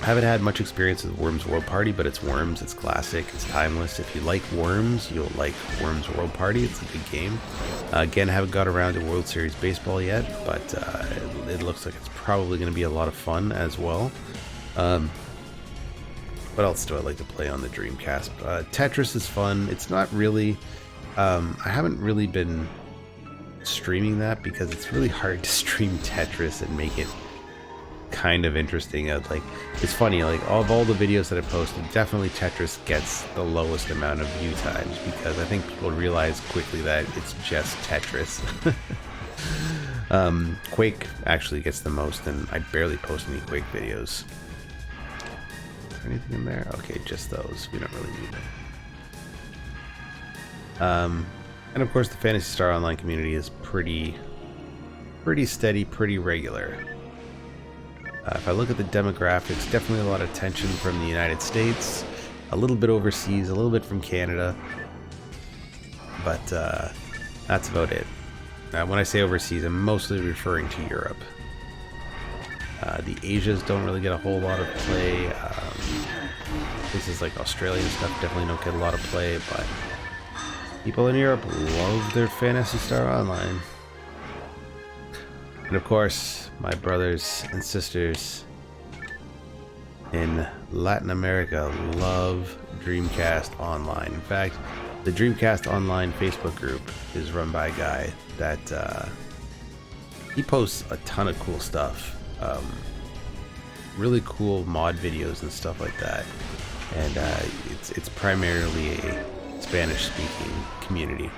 haven't had much experience with Worms World Party, but it's Worms, it's classic, it's timeless. If you like Worms, you'll like Worms World Party. It's a good game. Again, I haven't got around to World Series Baseball yet, but it looks like it's probably going to be a lot of fun as well. What else do I like to play on the Dreamcast? Tetris is fun. It's not really... I haven't really been streaming that, because it's really hard to stream Tetris and make it kind of interesting. Like, it's funny, like of all the videos that I posted, definitely Tetris gets the lowest amount of view times, because I think people realize quickly that it's just Tetris. Quake actually gets the most, and I barely post any Quake videos. Is there anything in there? Okay, just those. We don't really need them. And of course, the Phantasy Star Online community is pretty steady, pretty regular. If I look at the demographics, definitely a lot of attention from the United States, a little bit overseas, a little bit from Canada, but that's about it. When I say overseas, I'm mostly referring to Europe. The Asias don't really get a whole lot of play. Places like Australia and stuff definitely don't get a lot of play, but people in Europe love their Phantasy Star Online. And of course, my brothers and sisters in Latin America love Dreamcast Online. In fact, the Dreamcast Online Facebook group is run by a guy that he posts a ton of cool stuff. Really cool mod videos and stuff like that. And it's primarily a Spanish-speaking community.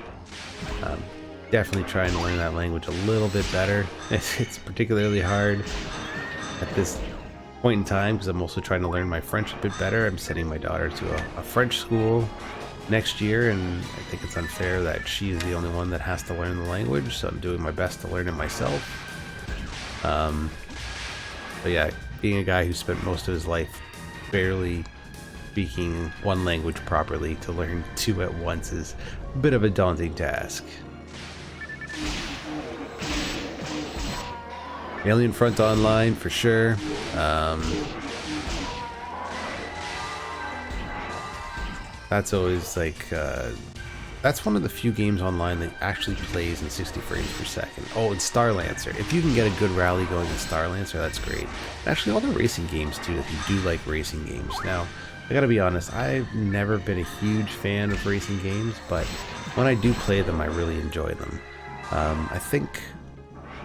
Definitely trying to learn that language a little bit better. It's particularly hard at this point in time, because I'm also trying to learn my French a bit better. I'm sending my daughter to a French school next year, and I think it's unfair that she is the only one that has to learn the language, so I'm doing my best to learn it myself. But yeah, being a guy who spent most of his life barely speaking one language properly, to learn two at once is a bit of a daunting task. Alien Front Online for sure. That's always like that's one of the few games online that actually plays in 60 frames per second. Oh, and Star Lancer. If you can get a good rally going in Star Lancer, that's great. Actually, all the racing games too, if you do like racing games. Now, I gotta be honest, I've never been a huge fan of racing games, but when I do play them, I really enjoy them. I think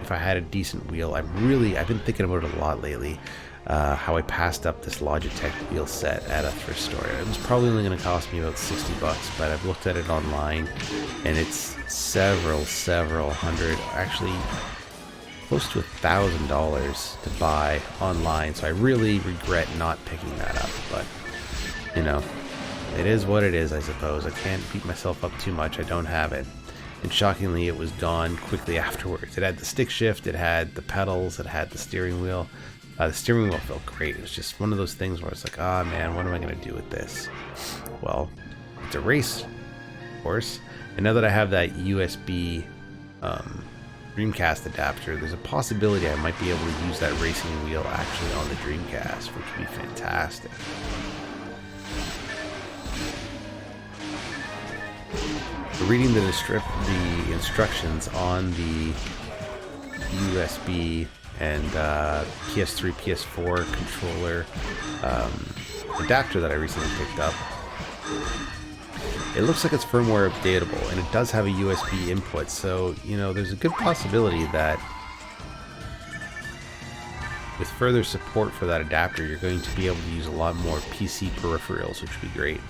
if I had a decent wheel, I've been thinking about it a lot lately, how I passed up this Logitech wheel set at a thrift store. It was probably only going to cost me about $60, but I've looked at it online, and it's several hundred, actually close to $1,000 to buy online, so I really regret not picking that up, but, you know, it is what it is, I suppose. I can't beat myself up too much. I don't have it. And shockingly, it was gone quickly afterwards. It had the stick shift, it had the pedals, it had the steering wheel. The steering wheel felt great. It was just one of those things where it's like, ah, man, what am I going to do with this? Well, it's a race, of course. And now that I have that USB Dreamcast adapter, there's a possibility I might be able to use that racing wheel actually on the Dreamcast, which would be fantastic. Reading the instructions on the USB and PS3, PS4 controller adapter that I recently picked up, it looks like it's firmware updatable, and it does have a USB input, so, you know, there's a good possibility that with further support for that adapter, you're going to be able to use a lot more PC peripherals, which would be great.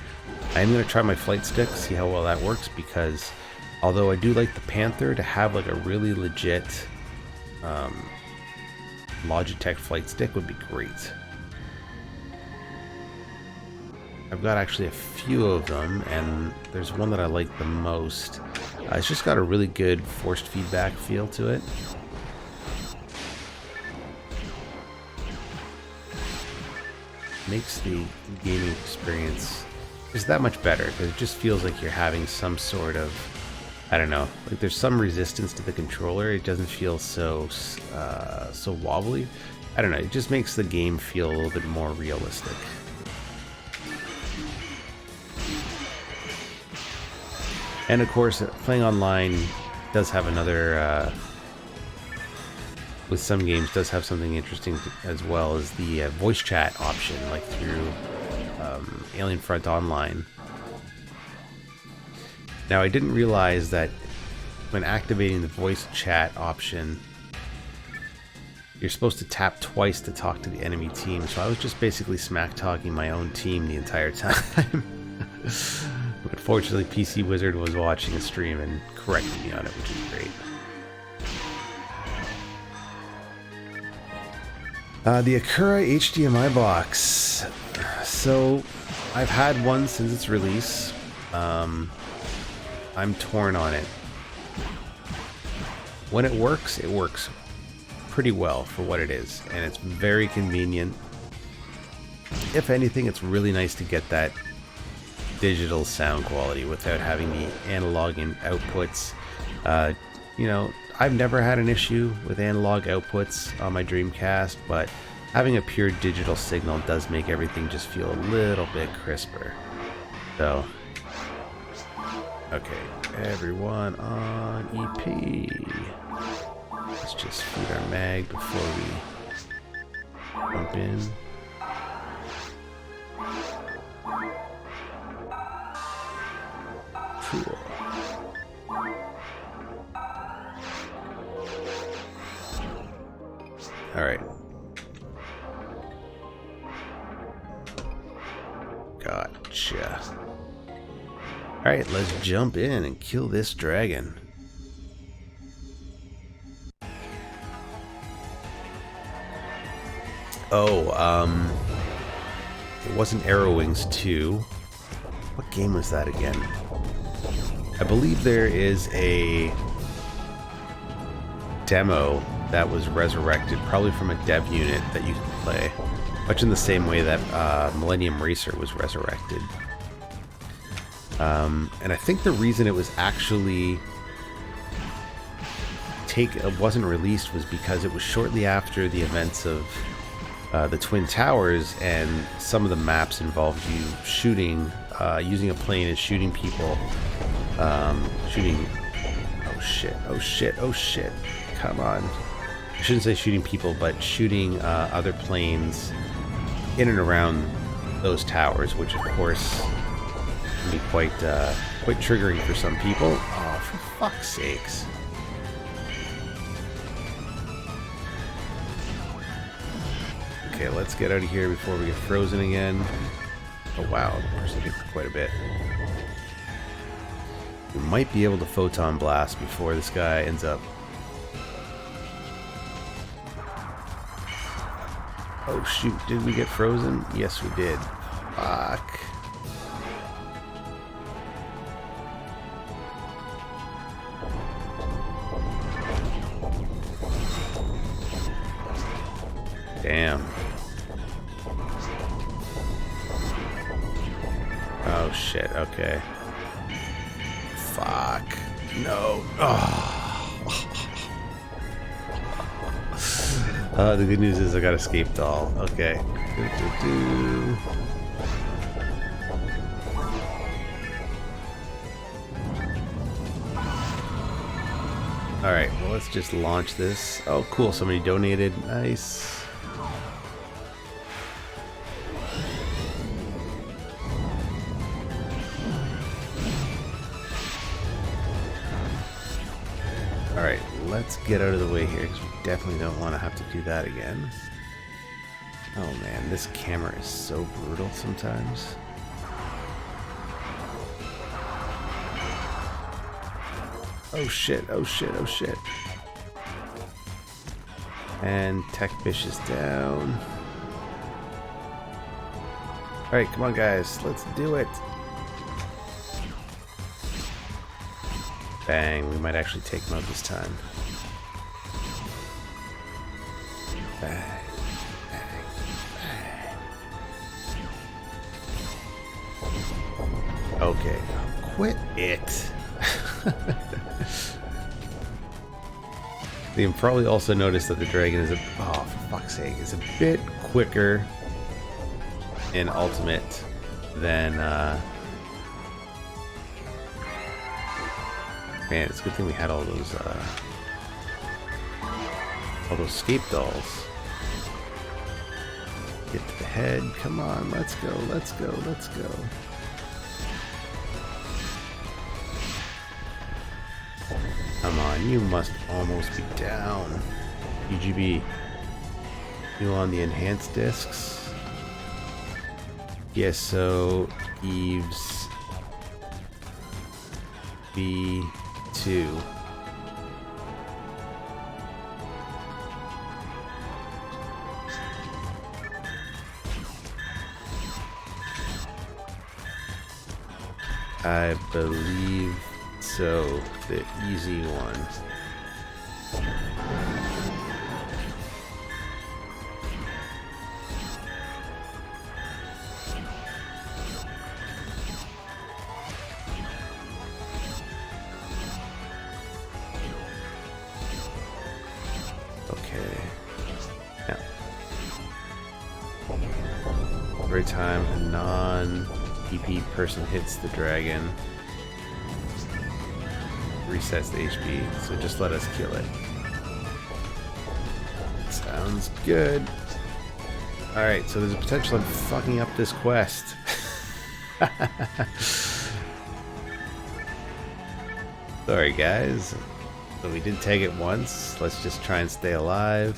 I am going to try my flight stick, see how well that works, because although I do like the Panther, to have like a really legit Logitech flight stick would be great. I've got actually a few of them, and there's one that I like the most. It's just got a really good forced feedback feel to it. Makes the gaming experience just that much better, because it just feels like you're having some sort of, I don't know, like there's some resistance to the controller. It doesn't feel so so wobbly. I don't know, it just makes the game feel a little bit more realistic. And of course, playing online does have another, with some games, does have something interesting as well as the voice chat option, like through Alien Front Online. Now, I didn't realize that when activating the voice chat option, you're supposed to tap twice to talk to the enemy team, so I was just basically smack-talking my own team the entire time. Unfortunately, PC Wizard was watching a stream and corrected me on it, which is great. The Acura HDMI box. So, I've had one since its release. I'm torn on it. When it works pretty well for what it is, and it's very convenient. If anything, it's really nice to get that digital sound quality without having the analog in outputs. You know, I've never had an issue with analog outputs on my Dreamcast, but having a pure digital signal does make everything just feel a little bit crisper. So, okay, everyone on EP. Let's just feed our mag before we jump in. Cool. All right. Gotcha. All right, let's jump in and kill this dragon. Oh, it wasn't Arrow Wings 2. What game was that again? I believe there is a demo that was resurrected, probably from a dev unit that you can play, much in the same way that Millennium Racer was resurrected. And I think the reason it was actually wasn't released was because it was shortly after the events of the Twin Towers, and some of the maps involved you shooting, using a plane and shooting people. Oh shit, come on. I shouldn't say shooting people, but shooting other planes in and around those towers, which of course can be quite triggering for some people. Oh, for fuck's sakes. Okay, let's get out of here before we get frozen again. Oh wow, we're hit quite a bit. We might be able to photon blast before this guy ends up. Oh shoot, did we get frozen? Yes, we did. Fuck. Damn. Oh shit, okay. Fuck. No. Oh. The good news is I got escape doll. Okay. Alright, well let's just launch this. Oh cool, somebody donated. Nice. Alright, let's get out of the way here because we definitely don't want to have to do that again. Oh man, this camera is so brutal sometimes. Oh shit, oh shit, oh shit. And Tech Bish is down. Alright, come on guys, let's do it. Bang, we might actually take him out this time. Bang, bang, bang. Okay, quit it. You probably also noticed that the dragon is oh for fuck's sake, is a bit quicker in Ultimate than man, it's a good thing we had all those escape dolls. Get to the head, come on, let's go, let's go, let's go. Come on, you must almost be down. UGB. You on the enhanced discs? Yes, so Eve's B2. I believe so, the easy one. Okay. Now, every time a non-PP person hits the dragon, resets the HP, so just let us kill it. Sounds good. Alright, so there's a potential of fucking up this quest. Sorry guys, but we did tag it once. Let's just try and stay alive.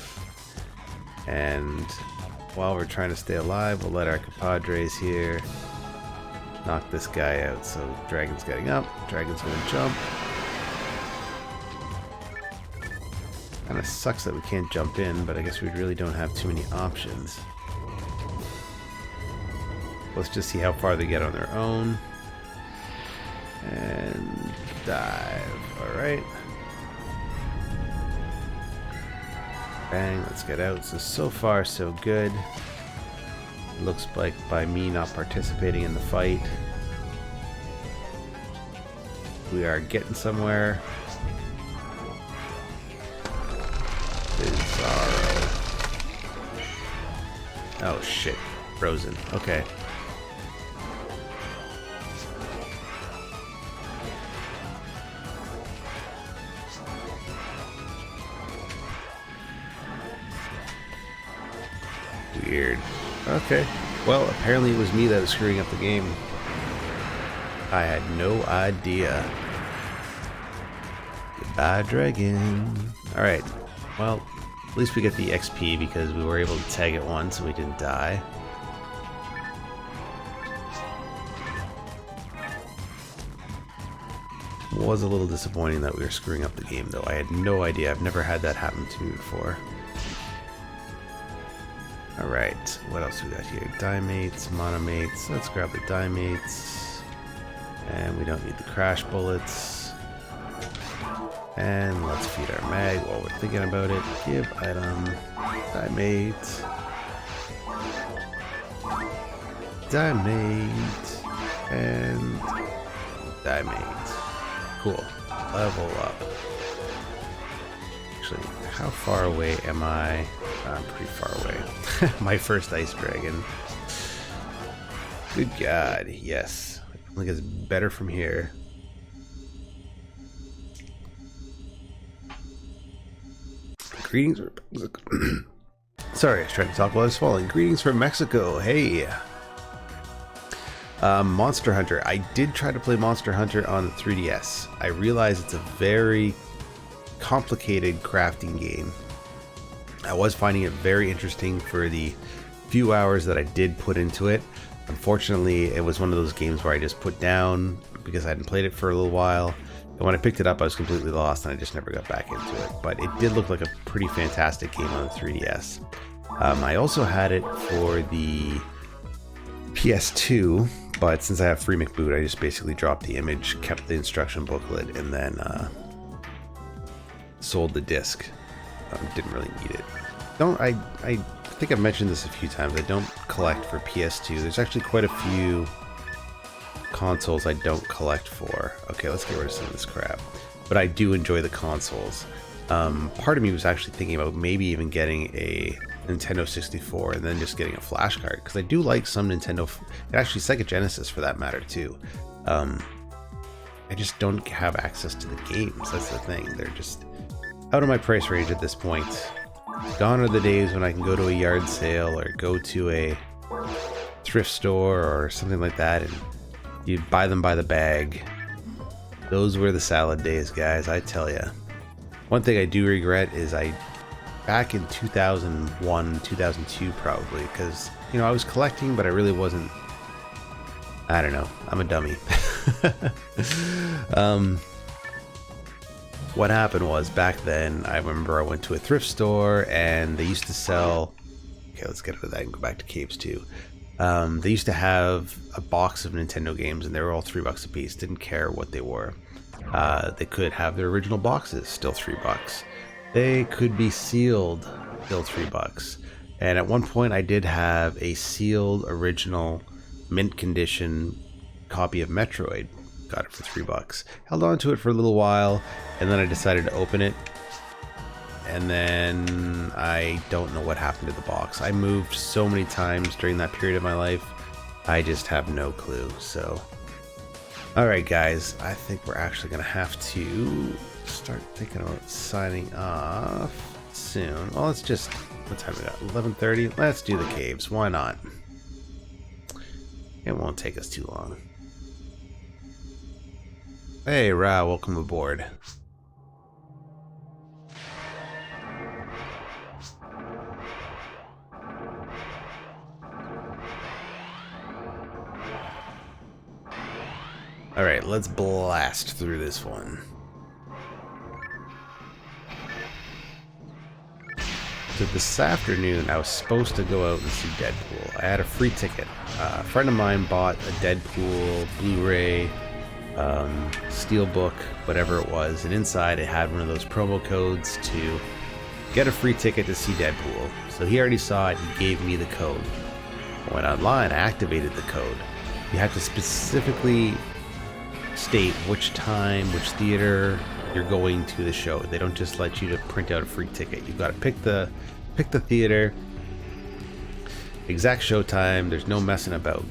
And while we're trying to stay alive, we'll let our compadres here knock this guy out. So dragon's getting up, dragon's gonna jump. Kinda sucks that we can't jump in, but I guess we really don't have too many options. Let's just see how far they get on their own. And dive. Alright. Bang, let's get out. So far so good. Looks like by me not participating in the fight, we are getting somewhere. Bizarro. Oh shit, frozen. Okay. Weird. Okay. Well, apparently it was me that was screwing up the game. I had no idea. Goodbye, dragon. Alright. Well, at least we get the XP because we were able to tag it once and we didn't die. Was a little disappointing that we were screwing up the game though. I had no idea. I've never had that happen to me before. Alright, what else we got here? Dimates, monomates. Let's grab the dimates. And we don't need the crash bullets. And let's feed our mag while we're thinking about it. Give item. Dimate. Dimate. and diamonds. Cool. Level up. Actually, how far away am I? I'm pretty far away. My first ice dragon. Good God, yes. I think it's better from here. Greetings from Mexico. Sorry, I was trying to talk while I was falling. Greetings from Mexico. Hey. Monster Hunter. I did try to play Monster Hunter on the 3DS. I realize it's a very complicated crafting game. I was finding it very interesting for the few hours that I did put into it. Unfortunately, it was one of those games where I just put down because I hadn't played it for a little while. And when I picked it up, I was completely lost and I just never got back into it. But it did look like a pretty fantastic game on the 3DS. I also had it for the PS2, but since I have free McBoot, I just basically dropped the image, kept the instruction booklet, and then sold the disc. Didn't really need it. I think I've mentioned this a few times. I don't collect for PS2. There's actually quite a few consoles I don't collect for. Okay, let's get rid of some of this crap. But I do enjoy the consoles. Part of me was actually thinking about maybe even getting a Nintendo 64 and then just getting a flash card, because I do like some Nintendo, actually Sega Genesis for that matter too. I just don't have access to the games. That's the thing. They're just out of my price range at this point. Gone are the days when I can go to a yard sale or go to a thrift store or something like that and you buy them by the bag. Those were the salad days, guys, I tell ya. One thing I do regret is back in 2001, 2002 probably, because, you know, I was collecting, but I really wasn't, I don't know, I'm a dummy. What happened was, back then, I remember I went to a thrift store and they used to sell, okay, let's get into that and go back to Capes too. They used to have a box of Nintendo games and they were all $3 a piece, didn't care what they were. They could have their original boxes, still $3. They could be sealed, still $3. And at one point I did have a sealed original mint condition copy of Metroid. Got it for $3. Held on to it for a little while and then I decided to open it. And then I don't know what happened to the box. I moved so many times during that period of my life. I just have no clue. So, alright guys, I think we're actually going to have to start thinking about signing off soon. Well, let's just, what time we got? 11:30? Let's do the caves. Why not? It won't take us too long. Hey, Ra, welcome aboard. Alright, let's blast through this one. So this afternoon, I was supposed to go out and see Deadpool. I had a free ticket. A friend of mine bought a Deadpool Blu-ray, Steelbook, whatever it was, and inside it had one of those promo codes to get a free ticket to see Deadpool. So he already saw it, he gave me the code. I went online, I activated the code. You have to specifically state which time, which theater you're going to the show. They don't just let you to print out a free ticket. You've got to pick the theater, exact show time. There's no messing about.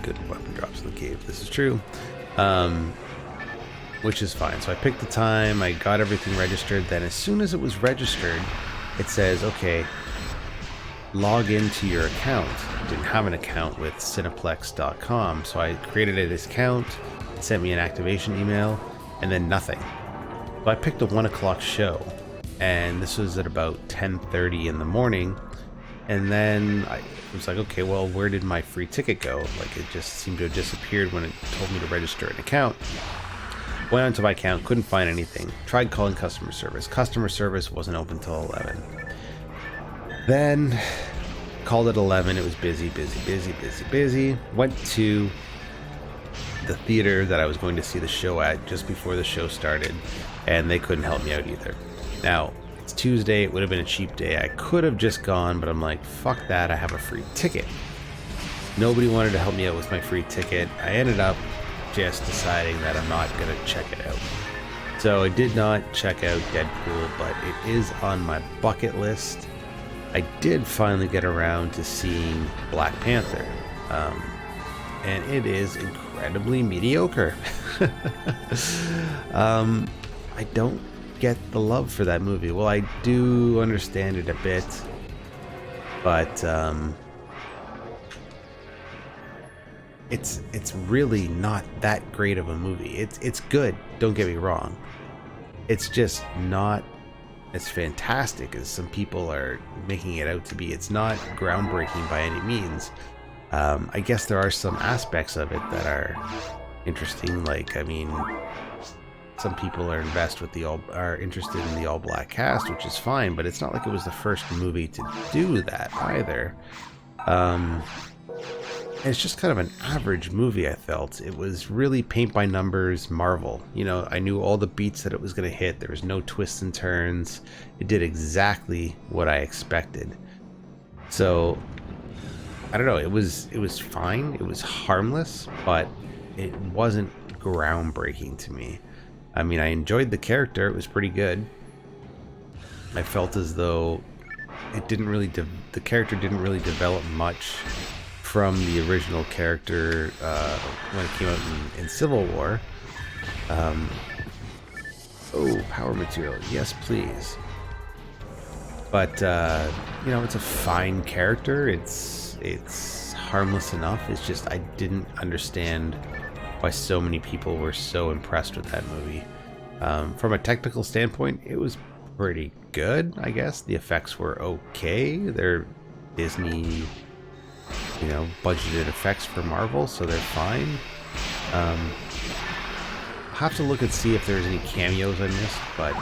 Good weapon drops in the cave. This is true, which is fine. So I picked the time. I got everything registered. Then as soon as it was registered, it says, okay, log into your account. I didn't have an account with Cineplex.com, so I created an account. It sent me an activation email, and then nothing. So I picked a 1 o'clock show, and this was at about 10:30 in the morning. And then I was like, okay, well, where did my free ticket go? Like, it just seemed to have disappeared when it told me to register an account. Went onto my account, couldn't find anything. Tried calling customer service. Customer service wasn't open till 11. Then called at 11. It was busy. Went to the theater that I was going to see the show at just before the show started, and they couldn't help me out either. Now, it's Tuesday. It would have been a cheap day. I could have just gone, but I'm like, fuck that. I have a free ticket. Nobody wanted to help me out with my free ticket. I ended up just deciding that I'm not going to check it out. So I did not check out Deadpool, but it is on my bucket list. I did finally get around to seeing Black Panther, and it is incredibly mediocre. I don't get the love for that movie. Well, I do understand it a bit, but it's really not that great of a movie. It's good, don't get me wrong. It's just not as fantastic as some people are making it out to be. It's not groundbreaking by any means. I guess there are some aspects of it that are interesting. Like, I mean, some people are interested in the all-black cast, which is fine, but it's not like it was the first movie to do that either. It's just kind of an average movie, I felt. It was really paint by numbers Marvel. You know, I knew all the beats that it was going to hit. There was no twists and turns. It did exactly what I expected. So, I don't know, it was fine. It was harmless, but it wasn't groundbreaking to me. I mean, I enjoyed the character. It was pretty good. I felt as though it didn't really the character didn't really develop much from the original character when it came out in Civil War. Oh, power material. Yes, please. But, you know, it's a fine character. It's harmless enough. It's just I didn't understand why so many people were so impressed with that movie. From a technical standpoint, it was pretty good, I guess. The effects were okay. They're Disney, you know, budgeted effects for Marvel, so they're fine. I'll have to look and see if there's any cameos I missed, but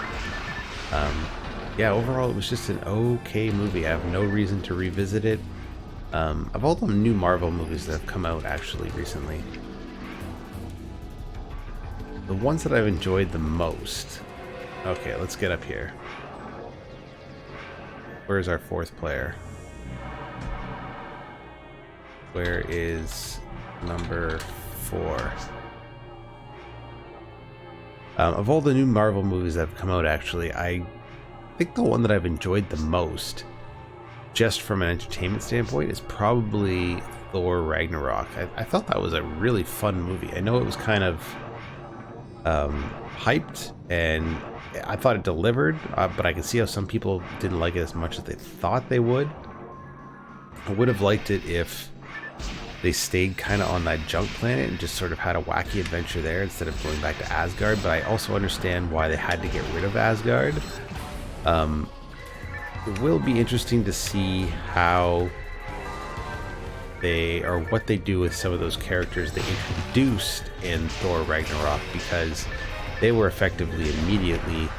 yeah, overall it was just an okay movie. I have no reason to revisit it. Of all the new Marvel movies that have come out actually recently, the ones that I've enjoyed the most... Okay, let's get up here. Where's our fourth player? Where is number 4? Of all the new Marvel movies that have come out, actually, I think the one that I've enjoyed the most, just from an entertainment standpoint, is probably Thor Ragnarok. I thought that was a really fun movie. I know it was kind of hyped, and I thought it delivered, but I can see how some people didn't like it as much as they thought they would. I would have liked it if they stayed kind of on that junk planet and just sort of had a wacky adventure there instead of going back to Asgard, but I also understand why they had to get rid of Asgard. It will be interesting to see how they, or what they do with some of those characters they introduced in Thor Ragnarok, because they were effectively immediately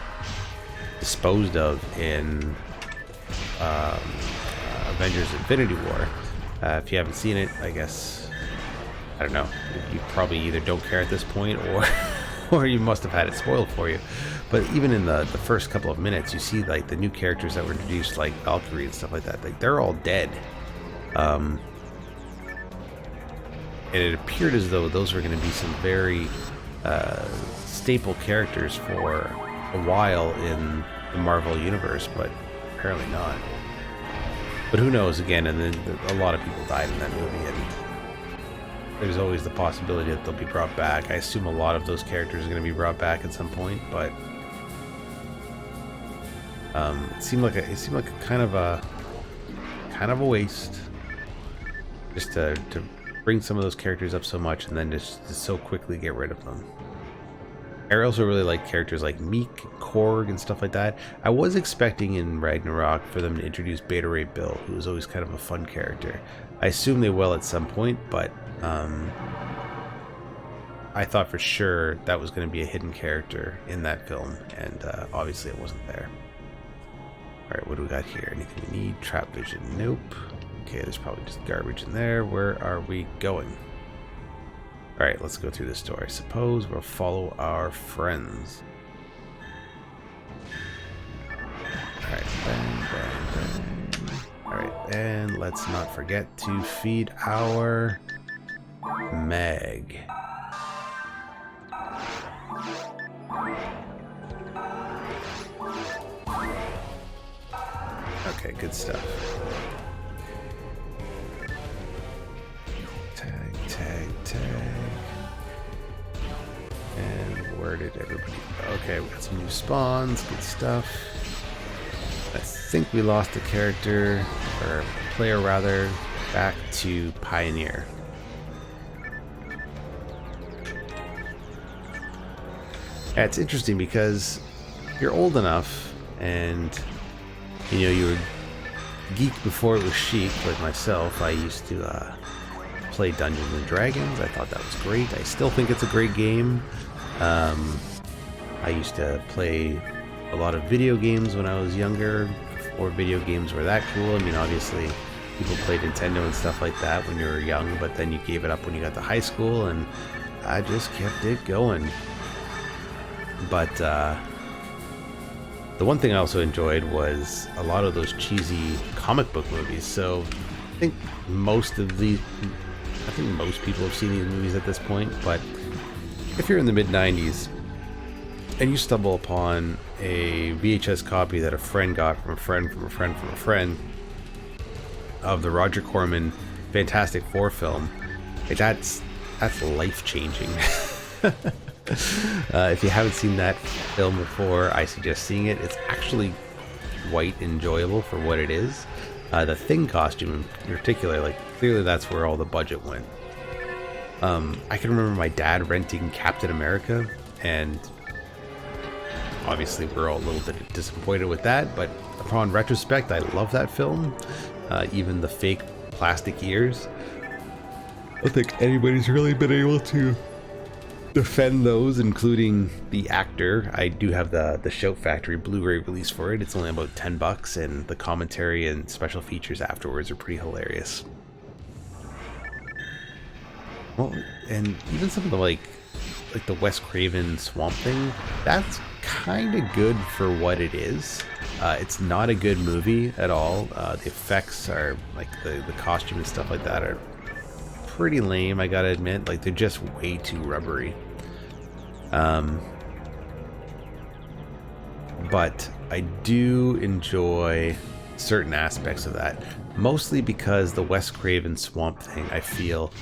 disposed of in Avengers Infinity War. If you haven't seen it, I guess, I don't know, you probably either don't care at this point or you must have had it spoiled for you. But even in the first couple of minutes, you see like the new characters that were introduced, like Valkyrie and stuff like that, like they're all dead. And it appeared as though those were going to be some very staple characters for a while in the Marvel universe, but apparently not. But who knows, again, and then a lot of people died in that movie, and there's always the possibility that they'll be brought back. I assume a lot of those characters are going to be brought back at some point, but it seemed like a kind of a waste just to bring some of those characters up so much and then just so quickly get rid of them. I also really like characters like Meek, Korg, and stuff like that. I was expecting in Ragnarok for them to introduce Beta Ray Bill, who was always kind of a fun character. I assume they will at some point, but I thought for sure that was going to be a hidden character in that film, and obviously it wasn't there. Alright, what do we got here? Anything we need? Trap vision? Nope. Okay, there's probably just garbage in there. Where are we going? Alright, let's go through this door. I suppose we'll follow our friends. Alright, bang, bang, bang. Alright, and let's not forget to feed our Meg. Okay, good stuff. Tag, tag, tag. And where did everybody go? Okay, we got some new spawns, good stuff. I think we lost a character, or a player rather, back to Pioneer. Yeah, it's interesting because you're old enough and you know, you were geek before it was chic, like myself. I used to play Dungeons and Dragons. I thought that was great. I still think it's a great game. I used to play a lot of video games when I was younger, before video games were that cool. I mean, obviously, people played Nintendo and stuff like that when you were young, but then you gave it up when you got to high school, and I just kept it going. But the one thing I also enjoyed was a lot of those cheesy comic book movies. So I think most people have seen these movies at this point, but if you're in the mid-90s and you stumble upon a VHS copy that a friend got from a friend from a friend from a friend of the Roger Corman Fantastic Four film, that's life-changing. If you haven't seen that film before, I suggest seeing it. It's actually quite enjoyable for what it is. The Thing costume in particular, like, clearly that's where all the budget went. I can remember my dad renting Captain America, and obviously we're all a little bit disappointed with that, but upon retrospect, I love that film. Even the fake plastic ears. I don't think anybody's really been able to defend those, including the actor. I do have the Shout Factory Blu-ray release for it. It's only about $10, and the commentary and special features afterwards are pretty hilarious. Well, and even some of the like the Wes Craven Swamp Thing, that's kind of good for what it is. It's not a good movie at all. The effects are, like, the costume and stuff like that are pretty lame, I gotta admit. Like, they're just way too rubbery. But I do enjoy certain aspects of that, mostly because the Wes Craven Swamp Thing, I feel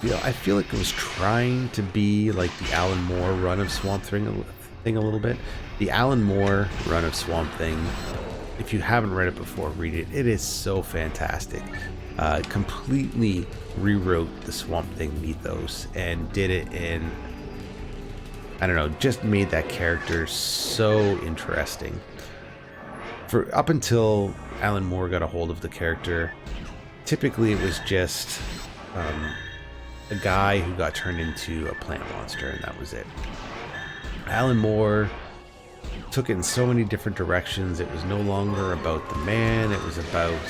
like it was trying to be like the Alan Moore run of Swamp Thing a little bit. The Alan Moore run of Swamp Thing, if you haven't read it before, read it. It is so fantastic. Completely rewrote the Swamp Thing mythos and did it in, I don't know, just made that character so interesting. For up until Alan Moore got a hold of the character, typically it was just a guy who got turned into a plant monster, and that was it. Alan Moore took it in so many different directions. It was no longer about the man. It was about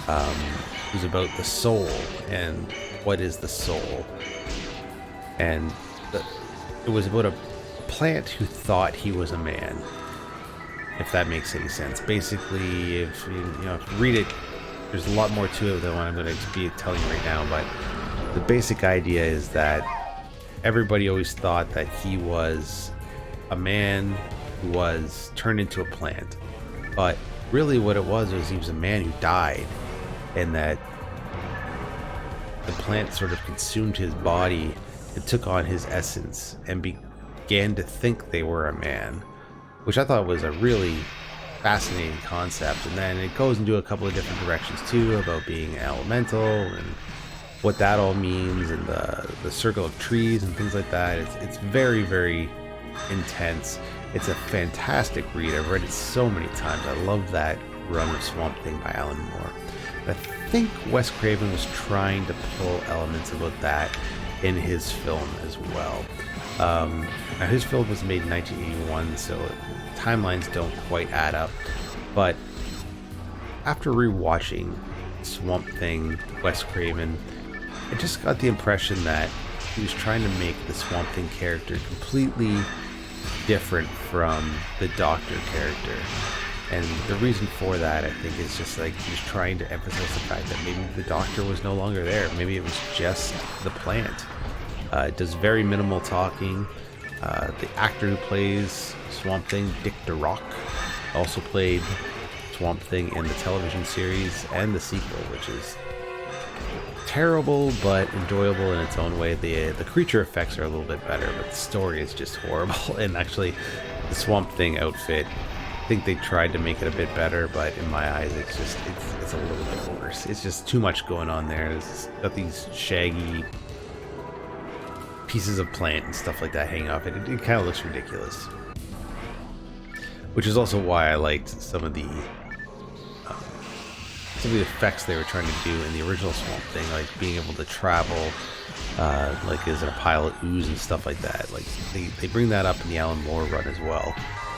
the soul, and what is the soul. And it was about a plant who thought he was a man, if that makes any sense. Basically, if you read it, there's a lot more to it than what I'm going to be telling you right now, but the basic idea is that everybody always thought that he was a man who was turned into a plant. But really what it was he was a man who died, and that the plant sort of consumed his body and took on his essence and began to think they were a man, which I thought was a really fascinating concept. And then it goes into a couple of different directions too, about being elemental and what that all means, and the circle of trees and things like that. It's very, very intense. It's a fantastic read. I've read it so many times. I love that run of Swamp Thing by Alan Moore. I think Wes Craven was trying to pull elements about that in his film as well. Now his film was made in 1981, so timelines don't quite add up. But after rewatching Swamp Thing, Wes Craven, I just got the impression that he was trying to make the Swamp Thing character completely different from the Doctor character. And the reason for that, I think, is just like he's trying to emphasize the fact that maybe the Doctor was no longer there. Maybe it was just the plant. It does very minimal talking. The actor who plays Swamp Thing, Dick DeRock, also played Swamp Thing in the television series and the sequel, which is terrible but enjoyable in its own way. The creature effects are a little bit better, but the story is just horrible. And actually, the Swamp Thing outfit, I think they tried to make it a bit better, but in my eyes, it's a little bit worse. It's just too much going on there. It's got these shaggy pieces of plant and stuff like that hanging off it. It kind of looks ridiculous, which is also why I liked some of the effects they were trying to do in the original Swamp Thing, like being able to travel, like is in a pile of ooze and stuff like that. Like they bring that up in the Alan Moore run as well.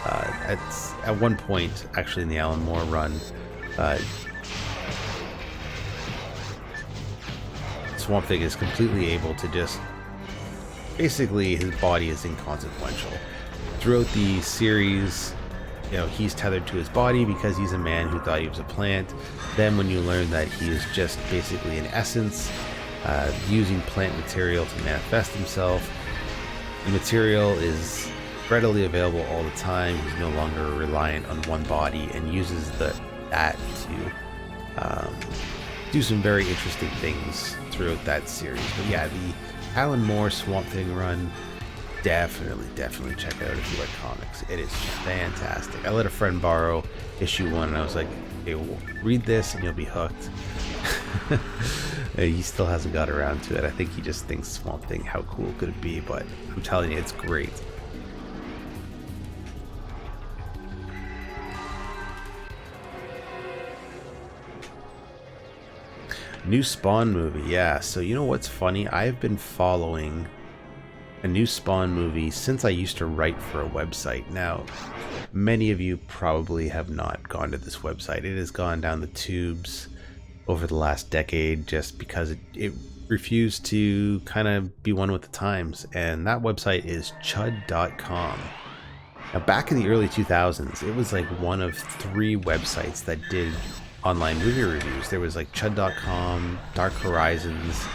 At one point, actually, in the Alan Moore run, Swamp Thing is completely able to just, basically his body is inconsequential. Throughout the series, you know, he's tethered to his body because he's a man who thought he was a plant. Then when you learn that he is just basically an essence, using plant material to manifest himself, the material is readily available all the time. He's no longer reliant on one body and uses that to do some very interesting things throughout that series. But yeah, the Alan Moore Swamp Thing run, definitely check it out if you like comics. It is fantastic. I let a friend borrow issue 1 and I was like, hey, read this and you'll be hooked. He still hasn't got around to it. I think he just thinks Swamp Thing, how cool could it be? But I'm telling you, it's great. New Spawn movie, yeah. So you know what's funny? I've been following a new Spawn movie since I used to write for a website. Now, many of you probably have not gone to this website. It has gone down the tubes over the last decade just because it refused to kind of be one with the times. And that website is chud.com. Now, back in the early 2000s, it was like one of 3 websites that did online movie reviews. There was like chud.com, Dark Horizons,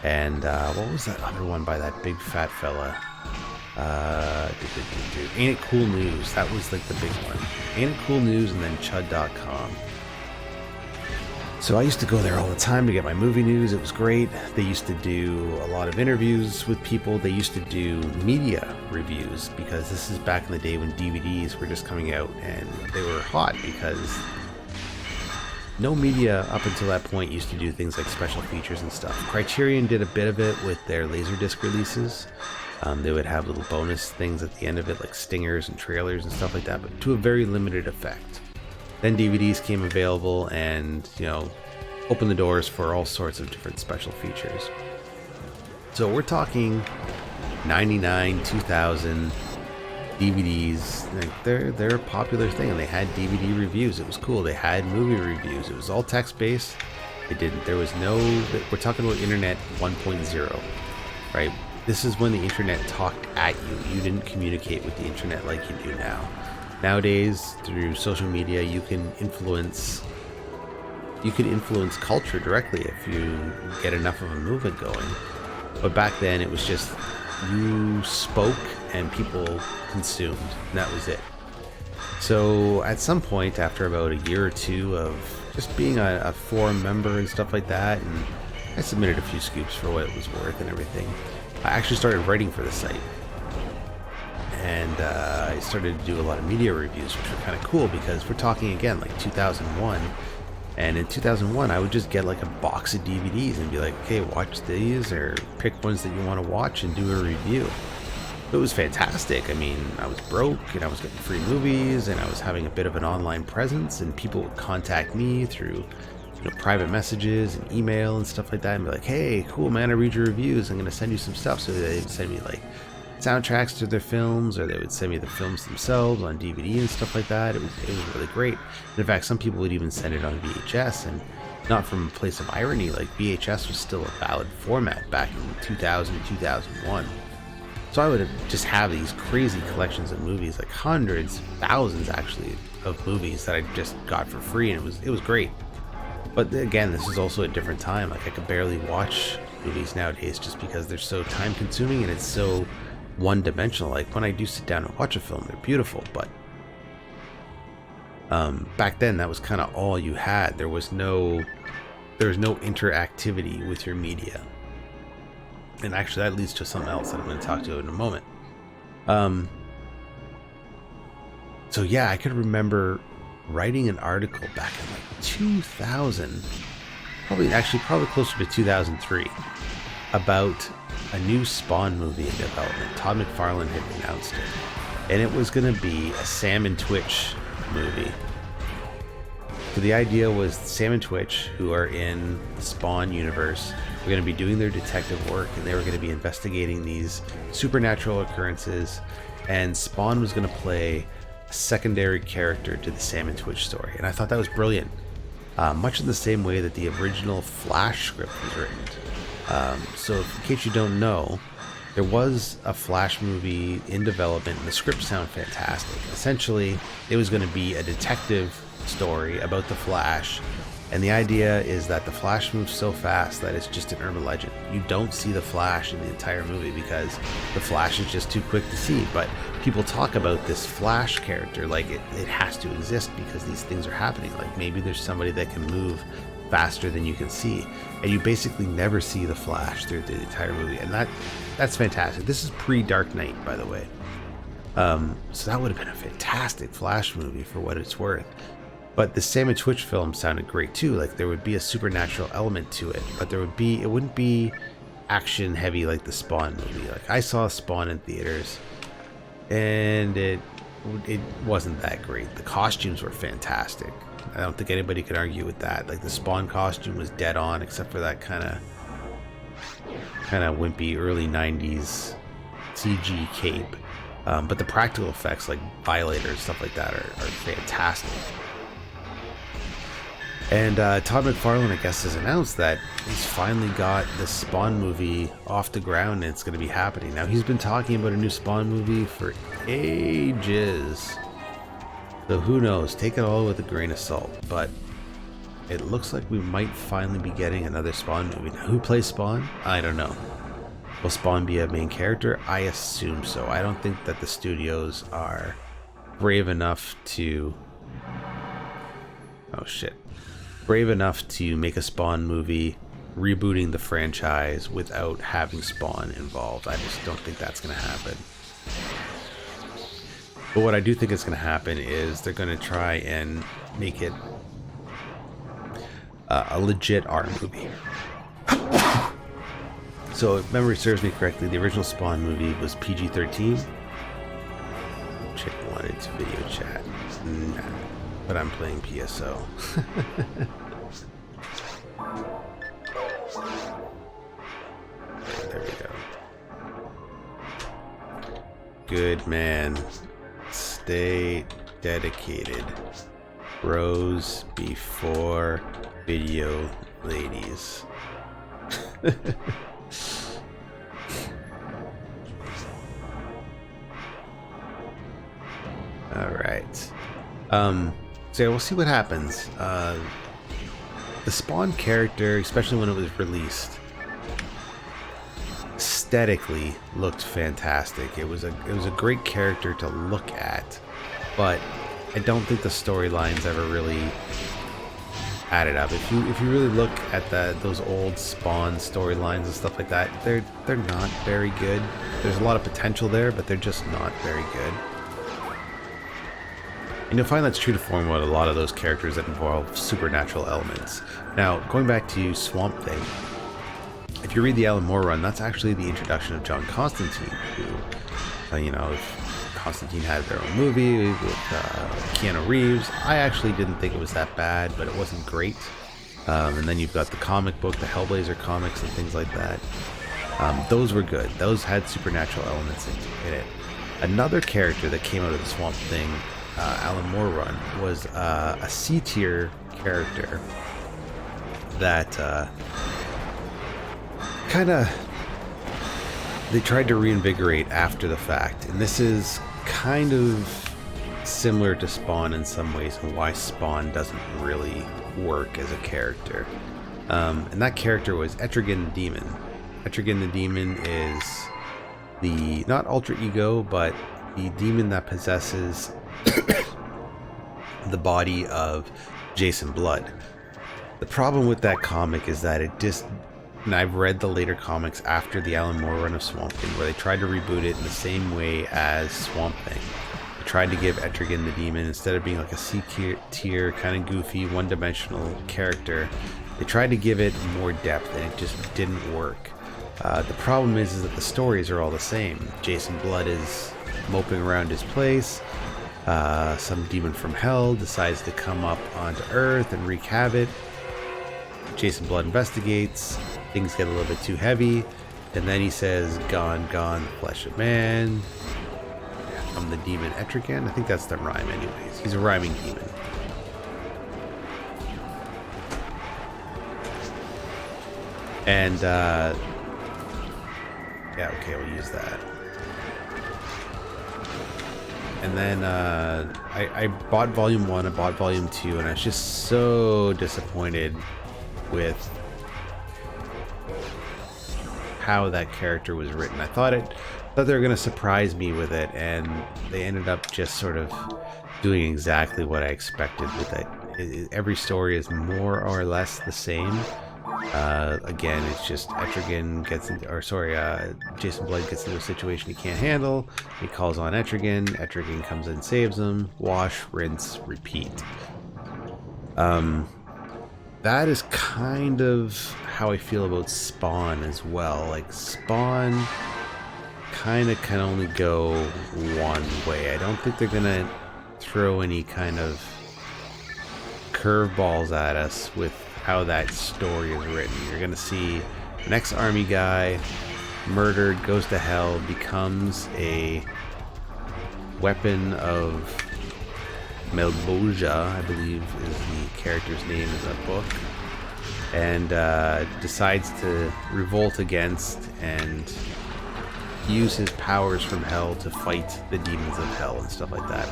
and what was that other one by that big fat fella? Ain't It Cool News. That was like the big one. Ain't It Cool News, and then chud.com. So I used to go there all the time to get my movie news. It was great. They used to do a lot of interviews with people. They used to do media reviews, because this is back in the day when DVDs were just coming out and they were hot, because no media up until that point used to do things like special features and stuff. Criterion did a bit of it with their Laserdisc releases. They would have little bonus things at the end of it, like stingers and trailers and stuff like that, but to a very limited effect. Then DVDs came available and, you know, opened the doors for all sorts of different special features. So we're talking 99, 2000 DVDs. Like they're a popular thing, and they had DVD reviews. It was cool. They had movie reviews. It was all text-based. There was no, we're talking about internet 1.0, right? This is when the internet talked at you. You didn't communicate with the internet like you do now. Nowadays, through social media, you can influence culture directly if you get enough of a movement going. But back then, it was just you spoke and people consumed, and that was it. So at some point, after about a year or two of just being a forum member and stuff like that, and I submitted a few scoops for what it was worth and everything, I actually started writing for the site. And I started to do a lot of media reviews, which were kind of cool, because we're talking again like 2001. And in 2001, I would just get like a box of DVDs and be like, okay, watch these, or pick ones that you want to watch and do a review. It was fantastic. I mean, I was broke and I was getting free movies and I was having a bit of an online presence, and people would contact me through, you know, private messages and email and stuff like that, and be like, hey, cool, man, I read your reviews. I'm going to send you some stuff. So they would send me like soundtracks to their films, or they would send me the films themselves on DVD and stuff like that. It was really great. And in fact, some people would even send it on VHS, and not from a place of irony. Like, VHS was still a valid format back in 2000 and 2001. So I would just have these crazy collections of movies, like hundreds, thousands actually, of movies that I just got for free, and it was great. But again, this is also a different time. Like, I could barely watch movies nowadays just because they're so time consuming and it's so one dimensional. Like, when I do sit down and watch a film, they're beautiful, but back then that was kind of all you had. There was no interactivity with your media. And actually that leads to something else that I'm going to talk to in a moment. So yeah, I could remember writing an article back in like 2000, probably closer to 2003, about a new Spawn movie in development. Todd McFarlane had announced it, and it was going to be a Sam and Twitch movie. So the idea was Sam and Twitch, who are in the Spawn universe, were going to be doing their detective work, and they were going to be investigating these supernatural occurrences, and Spawn was going to play a secondary character to the Sam and Twitch story. And I thought that was brilliant, much in the same way that the original Flash script was written. So in case you don't know, there was a Flash movie in development, and the script sounded fantastic. Essentially, it was going to be a detective story about the Flash, and the idea is that the Flash moves so fast that it's just an urban legend. You don't see the Flash in the entire movie because the Flash is just too quick to see, but people talk about this Flash character like it has to exist because these things are happening. Like, maybe there's somebody that can move faster than you can see, and you basically never see the Flash through the entire movie, and that's fantastic. This is pre-Dark Knight, by the way. So that would have been a fantastic Flash movie for what it's worth. But the Sam and Twitch film sounded great too. Like, there would be a supernatural element to it, but it wouldn't be action heavy like the Spawn movie. Like, I saw Spawn in theaters, and it wasn't that great. The costumes were fantastic. I don't think anybody could argue with that. Like, the Spawn costume was dead on, except for that kind of wimpy early 90s CG cape. But the practical effects, like Violator and stuff like that, are fantastic. And Todd McFarlane, I guess, has announced that he's finally got the Spawn movie off the ground, and it's going to be happening. Now, he's been talking about a new Spawn movie for ages. So who knows? Take it all with a grain of salt. But it looks like we might finally be getting another Spawn movie. Now, who plays Spawn? I don't know. Will Spawn be a main character? I assume so. I don't think that the studios are brave enough to... Oh, shit. Brave enough to make a Spawn movie rebooting the franchise without having Spawn involved. I just don't think that's going to happen. But what I do think is going to happen is they're going to try and make it a legit R movie. So if memory serves me correctly, the original Spawn movie was PG-13. Chick wanted to video chat. Nah. But I'm playing PSO. There we go. Good man. Stay dedicated. Bros before video ladies. All right. So yeah, we'll see what happens. The Spawn character, especially when it was released, aesthetically looked fantastic. It was a great character to look at, but I don't think the storylines ever really added up. If you really look at those old Spawn storylines and stuff like that, they're not very good. There's a lot of potential there, but they're just not very good. And you'll find that's true to form with a lot of those characters that involve supernatural elements. Now, going back to Swamp Thing, if you read the Alan Moore run, that's actually the introduction of John Constantine, who, Constantine had their own movie with Keanu Reeves. I actually didn't think it was that bad, but it wasn't great. And then you've got the comic book, the Hellblazer comics and things like that. Those were good. Those had supernatural elements in it. Another character that came out of the Swamp Thing Alan Moore run was a C-tier character that they tried to reinvigorate after the fact, and this is kind of similar to Spawn in some ways, and why Spawn doesn't really work as a character. And that character was Etrigan the Demon. Etrigan the Demon is the, not alter ego, but the demon that possesses the body of Jason Blood. The problem with that comic is that it just, and I've read the later comics after the Alan Moore run of Swamp Thing, where they tried to reboot it in the same way as Swamp Thing. They tried to give Etrigan the Demon, instead of being like a C-tier, kind of goofy, one-dimensional character, they tried to give it more depth, and it just didn't work. The problem is that the stories are all the same. Jason Blood is moping around his place. Some demon from hell decides to come up onto Earth and wreak havoc. Jason Blood investigates. Things get a little bit too heavy, and then he says, "Gone, gone, the flesh of man." From the demon Etrigan. I think that's the rhyme, anyways. He's a rhyming demon. And yeah, okay, we'll use that. And then I bought Volume 1, I bought Volume 2, and I was just so disappointed with how that character was written. I thought they were going to surprise me with it, and they ended up just sort of doing exactly what I expected with it. Every story is more or less the same. Again, it's just Etrigan gets into, or sorry, Jason Blood gets into a situation he can't handle. He calls on Etrigan. Etrigan comes in, saves him. Wash, rinse, repeat. That is kind of how I feel about Spawn as well. Like, Spawn kind of can only go one way. I don't think they're gonna throw any kind of curveballs at us with how that story is written. You're gonna see an ex-army guy murdered, goes to hell, becomes a weapon of Melboja, I believe is the character's name in the book, and decides to revolt against and use his powers from hell to fight the demons of hell and stuff like that.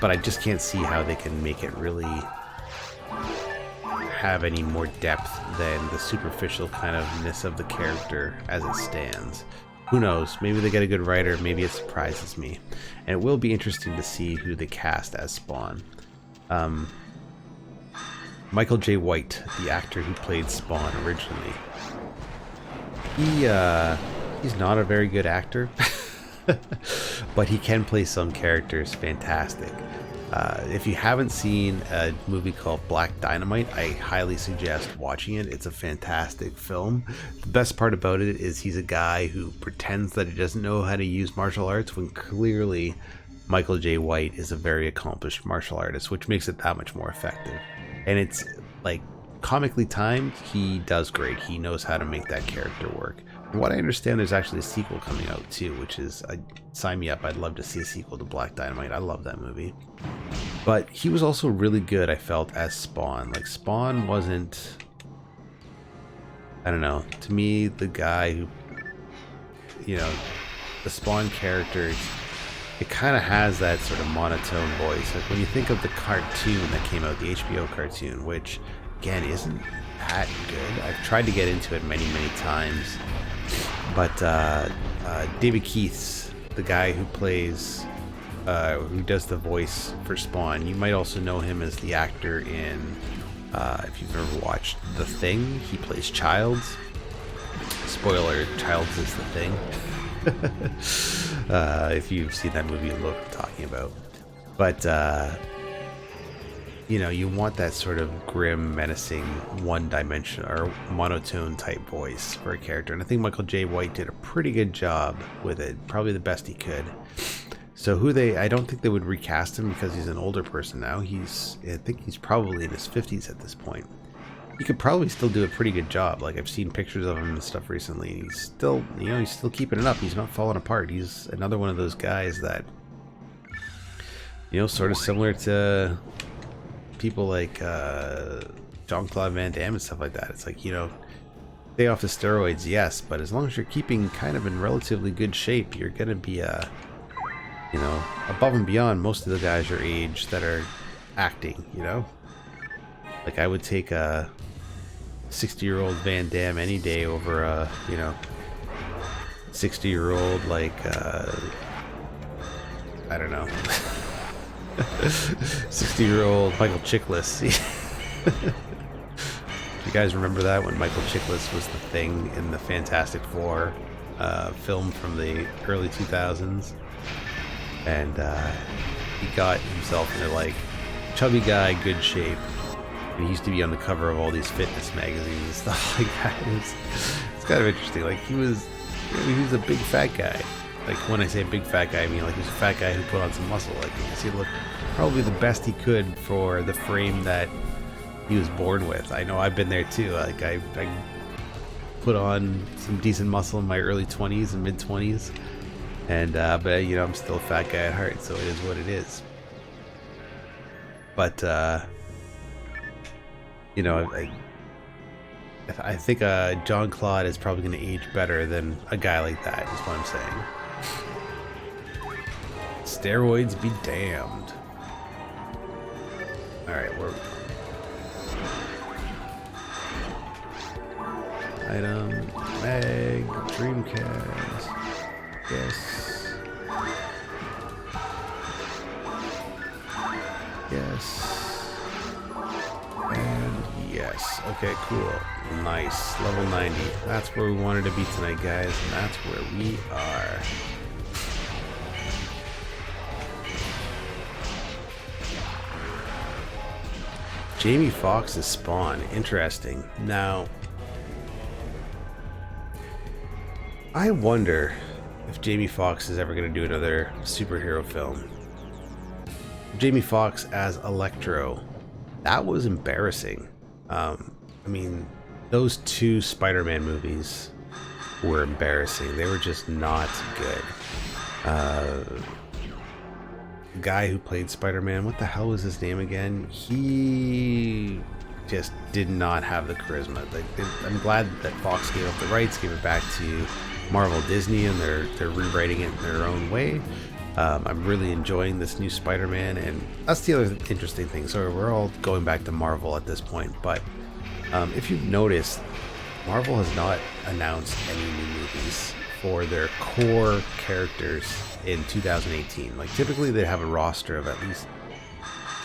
But I just can't see how they can make it really have any more depth than the superficial kind of-ness of the character as it stands. Who knows? Maybe they get a good writer, maybe it surprises me. And it will be interesting to see who they cast as Spawn. Michael J. White, the actor who played Spawn originally, he's not a very good actor, but he can play some characters fantastic. If you haven't seen a movie called Black Dynamite, I highly suggest watching it. It's a fantastic film. The best part about it is he's a guy who pretends that he doesn't know how to use martial arts, when clearly Michael J. White is a very accomplished martial artist, which makes it that much more effective. And it's like comically timed, he does great. He knows how to make that character work. From what I understand, there's actually a sequel coming out too, which is, sign me up. I'd love to see a sequel to Black Dynamite. I love that movie. But he was also really good, I felt, as Spawn. Like, Spawn wasn't, I don't know, to me, the guy who, you know, the Spawn character, it kind of has that sort of monotone voice. Like, when you think of the cartoon that came out, the HBO cartoon, which, again, isn't that good. I've tried to get into it many, many times. But David Keith's the guy who plays, who does the voice for Spawn. You might also know him as the actor in, if you've ever watched The Thing, he plays Childs. Spoiler, Childs is the Thing. If you've seen that movie, you know what I'm talking about. But, you know, you want that sort of grim, menacing, one-dimension or monotone type voice for a character. And I think Michael J. White did a pretty good job with it. Probably the best he could. So I don't think they would recast him because he's an older person now. I think he's probably in his 50s at this point. He could probably still do a pretty good job. Like, I've seen pictures of him and stuff recently. He's still, you know, he's still keeping it up. He's not falling apart. He's another one of those guys that, you know, sort of similar to people like Jean-Claude Van Damme and stuff like that. It's like, you know, stay off the steroids, yes, but as long as you're keeping kind of in relatively good shape, you're gonna be you know, above and beyond most of the guys your age that are acting, you know? Like, I would take a 60-year-old Van Damme any day over a, you know, 60-year-old, like, I don't know, 60-year-old Michael Chiklis. You guys remember that, when Michael Chiklis was the Thing in the Fantastic Four film from the early 2000s? And he got himself into, like, chubby guy, good shape. And he used to be on the cover of all these fitness magazines and stuff like that. It's kind of interesting. Like, he was a big fat guy. Like, when I say big fat guy, I mean, like, he was a fat guy who put on some muscle. Like, he looked probably the best he could for the frame that he was born with. I know I've been there too. Like, I put on some decent muscle in my early 20s and mid 20s, and but you know, I'm still a fat guy at heart, so it is what it is. But you know, I think John Claude is probably going to age better than a guy like that, is what I'm saying. Steroids be damned. Alright, where are we? Item, mag, Dreamcast, yes, yes, and yes. Okay, cool, nice, level 90. That's where we wanted to be tonight, guys, and that's where we are. Jamie Foxx's Spawn, interesting. Now, I wonder if Jamie Foxx is ever going to do another superhero film. Jamie Foxx as Electro, that was embarrassing. I mean, those two Spider-Man movies were embarrassing. They were just not good. The guy who played Spider-Man, what the hell was his name again? He just did not have the charisma. Like, I'm glad that Fox gave up the rights, gave it back to Marvel Disney, and they're rewriting it in their own way. I'm really enjoying this new Spider-Man, and that's the other interesting thing. So we're all going back to Marvel at this point, but if you've noticed, Marvel has not announced any new movies for their core characters in 2018. Like, typically they have a roster of at least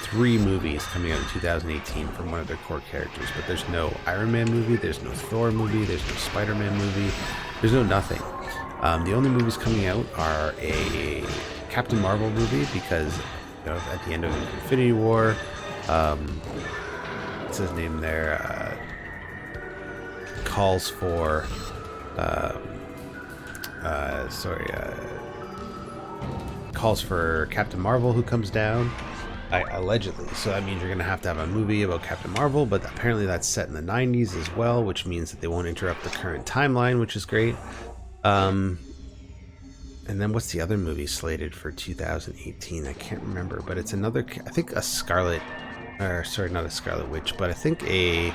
3 movies coming out in 2018 from one of their core characters, but there's no Iron Man movie, there's no Thor movie, there's no Spider-Man movie, there's no nothing. The only movies coming out are a Captain Marvel movie, because, you know, at the end of Infinity War, what's his name there, calls for calls for Captain Marvel, who comes down, allegedly. So that means you're going to have a movie about Captain Marvel, but apparently that's set in the 90s as well, which means that they won't interrupt the current timeline, which is great. And then what's the other movie slated for 2018? I can't remember, but it's another, I think a Scarlet, or sorry, not a Scarlet Witch, but I think a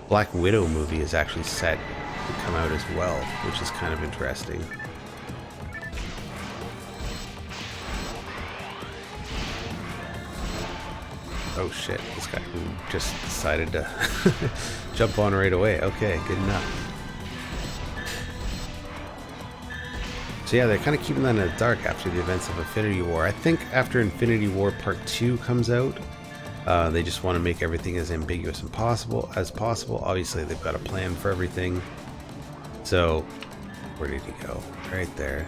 Black Widow movie is actually set to come out as well, which is kind of interesting. Oh shit, this guy who just decided to jump on right away. Okay, good enough. So yeah, they're kind of keeping that in the dark after the events of Infinity War. I think after Infinity War Part 2 comes out, they just want to make everything as ambiguous as possible. Obviously, they've got a plan for everything. So, where did he go? Right there.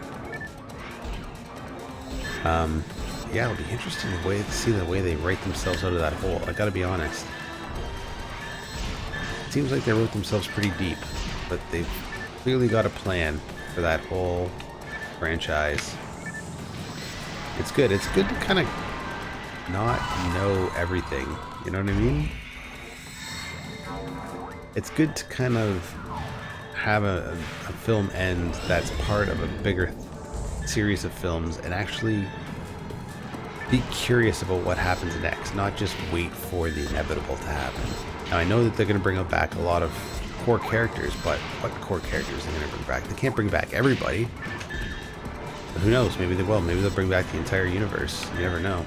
Yeah, it'll be interesting to see the way they write themselves out of that hole. I gotta be honest. It seems like they wrote themselves pretty deep, but they've clearly got a plan for that whole franchise. It's good. It's good to kind of not know everything. You know what I mean? It's good to kind of have a film end that's part of a bigger series of films and actually be curious about what happens next, not just wait for the inevitable to happen. Now, I know that they're going to bring back a lot of core characters, but what core characters are they going to bring back? They can't bring back everybody. Who knows? Maybe they will. Maybe they'll bring back the entire universe. You never know.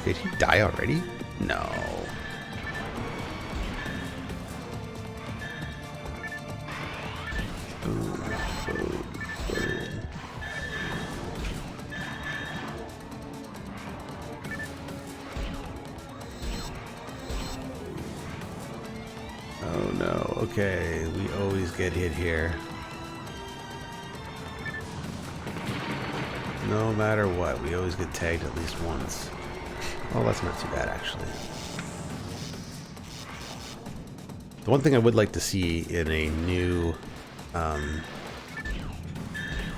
Did he die already? No. Boom, boom, boom. Oh no. Okay, we always get hit here. No matter what, we always get tagged at least once. Oh, that's not too bad, actually. The one thing I would like to see in a new,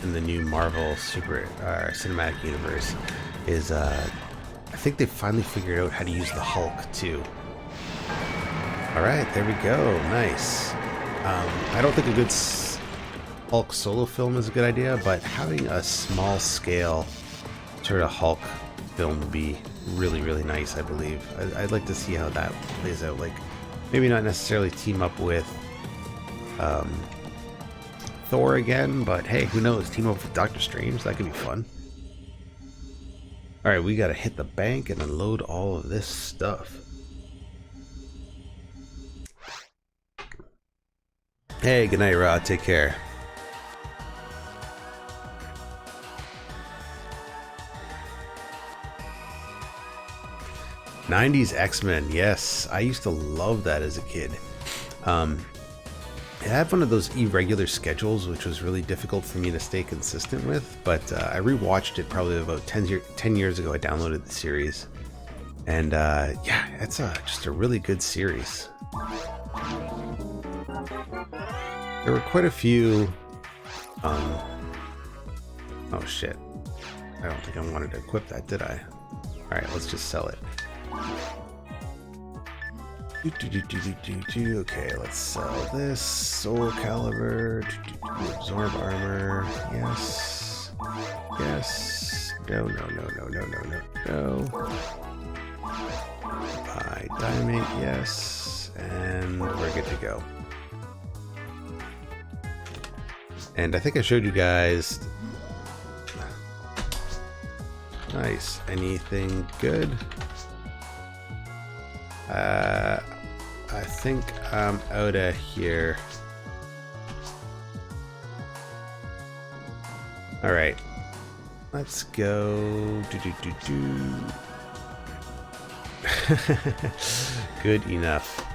in the new Marvel Super Cinematic Universe is, I think they finally figured out how to use the Hulk too. All right, there we go. Nice. I don't think a good Hulk solo film is a good idea, but having a small scale sort of Hulk film would be really, really nice, I believe. I'd like to see how that plays out. Like, maybe not necessarily team up with Thor again, but hey, who knows? Team up with Doctor Strange, that could be fun. Alright, we gotta hit the bank and unload all of this stuff. Hey, good night, Rod. Take care. '90s X-Men, yes, I used to love that as a kid. It had one of those irregular schedules, which was really difficult for me to stay consistent with, but I rewatched it probably about 10 years ago. I downloaded the series, and yeah, it's just a really good series. There were quite a few, oh shit, I don't think I wanted to equip that, did I? Alright, let's just sell it. Okay, let's sell this. Soul Caliber. Absorb armor. Yes. Yes. No. Buy diamond. Yes. And we're good to go. And I think I showed you guys. Nice. Anything good? I think I'm out of here. All right, let's go. Good enough.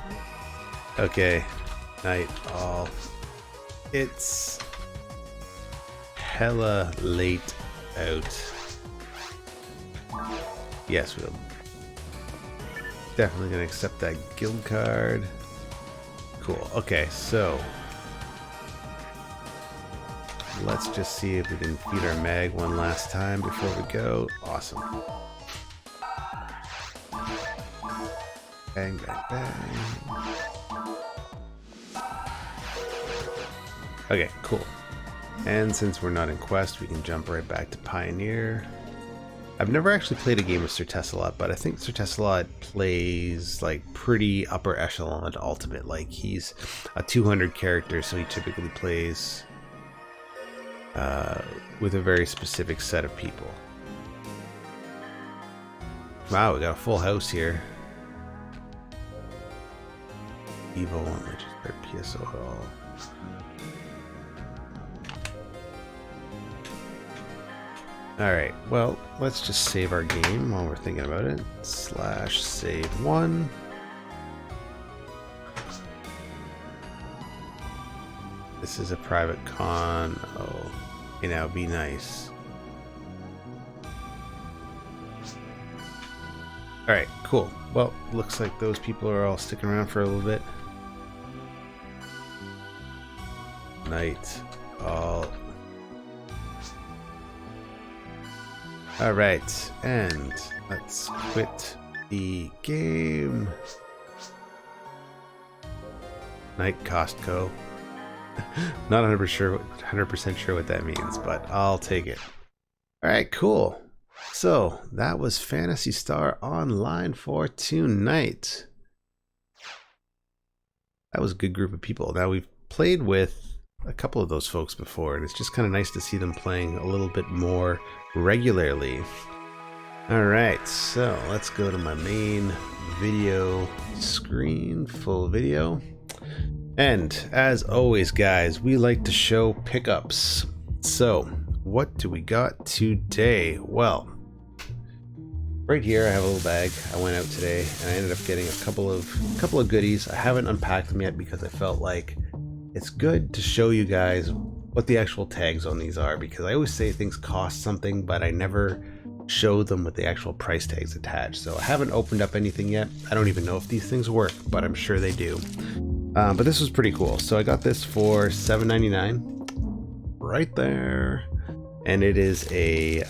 Okay, night all. It's hella late out. Yes, we'll. Definitely gonna accept that guild card. Cool. Okay, so let's just see if we can feed our mag one last time before we go. Awesome. Bang, bang, bang. Okay, cool. And since we're not in Quest, we can jump right back to Pioneer. I've never actually played a game with Sir Tesselot, but I think Sir Tesselot plays like pretty upper echelon Ultimate. Like, he's a 200 character, so he typically plays with a very specific set of people. Wow, we got a full house here. Evo 1, which is their PSO at all. Alright, well, let's just save our game while we're thinking about it. /save1. This is a private con. Oh, okay, now be nice. Alright, cool. Well, looks like those people are all sticking around for a little bit. Night all. Alright, and let's quit the game. Night Costco. Not 100% sure what that means, but I'll take it. Alright, cool. So, that was Phantasy Star Online for tonight. That was a good group of people. Now, we've played with a couple of those folks before, and it's just kind of nice to see them playing a little bit more regularly. Alright, so let's go to my main video screen, full video. And as always, guys, we like to show pickups. So what do we got today? Well, right here I have a little bag. I went out today and I ended up getting a couple of goodies. I haven't unpacked them yet because I felt like it's good to show you guys what the actual tags on these are, because I always say things cost something, but I never show them with the actual price tags attached. So I haven't opened up anything yet. I don't even know if these things work, but I'm sure they do. But this was pretty cool. So I got this for $7.99 right there. And it is a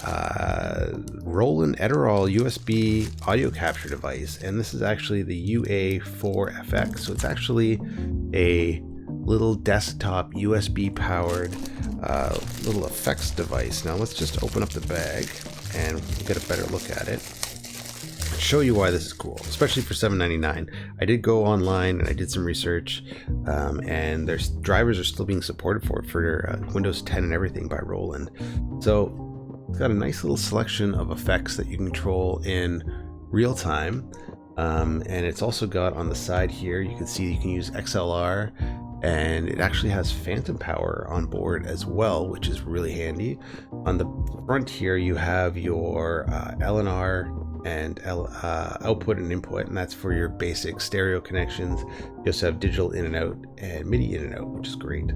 Roland Edirol USB audio capture device. And this is actually the UA4FX. So it's actually a little desktop USB powered little effects device. Now let's just open up the bag and we'll get a better look at it. Show you why this is cool, especially for $7.99. I did go online and I did some research, and their drivers are still being supported for Windows 10 and everything by Roland. So it's got a nice little selection of effects that you can control in real time, and it's also got on the side here, you can see you can use XLR, and it actually has phantom power on board as well, which is really handy. On the front here you have your LNR and output and input, and that's for your basic stereo connections. You also have digital in and out and MIDI in and out, which is great.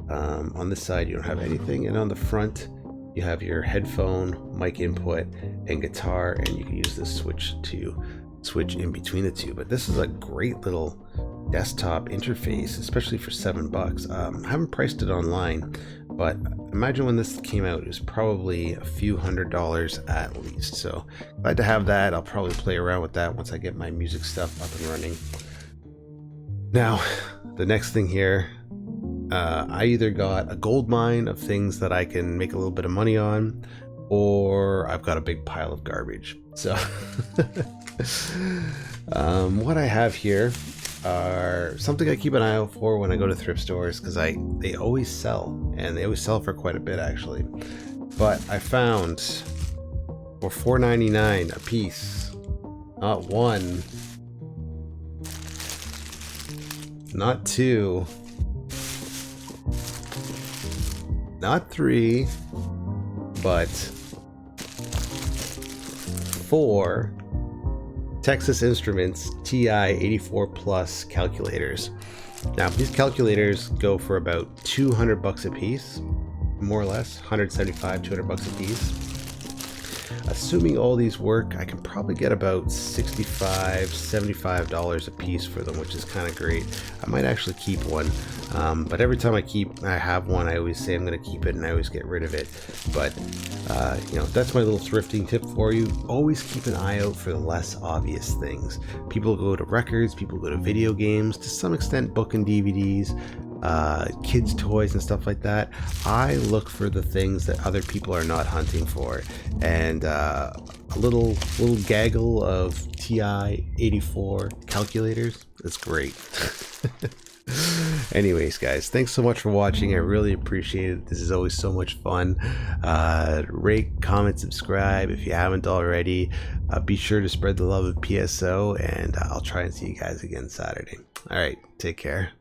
On this side you don't have anything, and on the front you have your headphone, mic input, and guitar, and you can use this switch to switch in between the two. But this is a great little desktop interface, especially for $7. I haven't priced it online, but imagine when this came out, it was probably a few $100s at least. So glad to have that. I'll probably play around with that once I get my music stuff up and running. Now, the next thing here, I either got a gold mine of things that I can make a little bit of money on, or I've got a big pile of garbage. So what I have here are something I keep an eye out for when I go to thrift stores, because they always sell, and they always sell for quite a bit actually. But I found for $4.99 a piece, not one, not two, not three, but 4 Texas Instruments TI-84 Plus calculators. Now these calculators go for about $200 a piece, more or less, 175, 200 bucks a piece. Assuming all these work, I can probably get about $65, $75 a piece for them, which is kind of great. I might actually keep one, but every time I have one, I always say I'm going to keep it, and I always get rid of it. But you know, that's my little thrifting tip for you. Always keep an eye out for the less obvious things. People go to records, people go to video games, to some extent book and DVDs, kids toys and stuff like that. I look for the things that other people are not hunting for, and a little gaggle of TI-84 calculators, that's great. Anyways, guys, thanks so much for watching. I really appreciate it. This is always so much fun. Rate, comment, subscribe if you haven't already. Be sure to spread the love of PSO, and I'll try and see you guys again Saturday. All right, take care.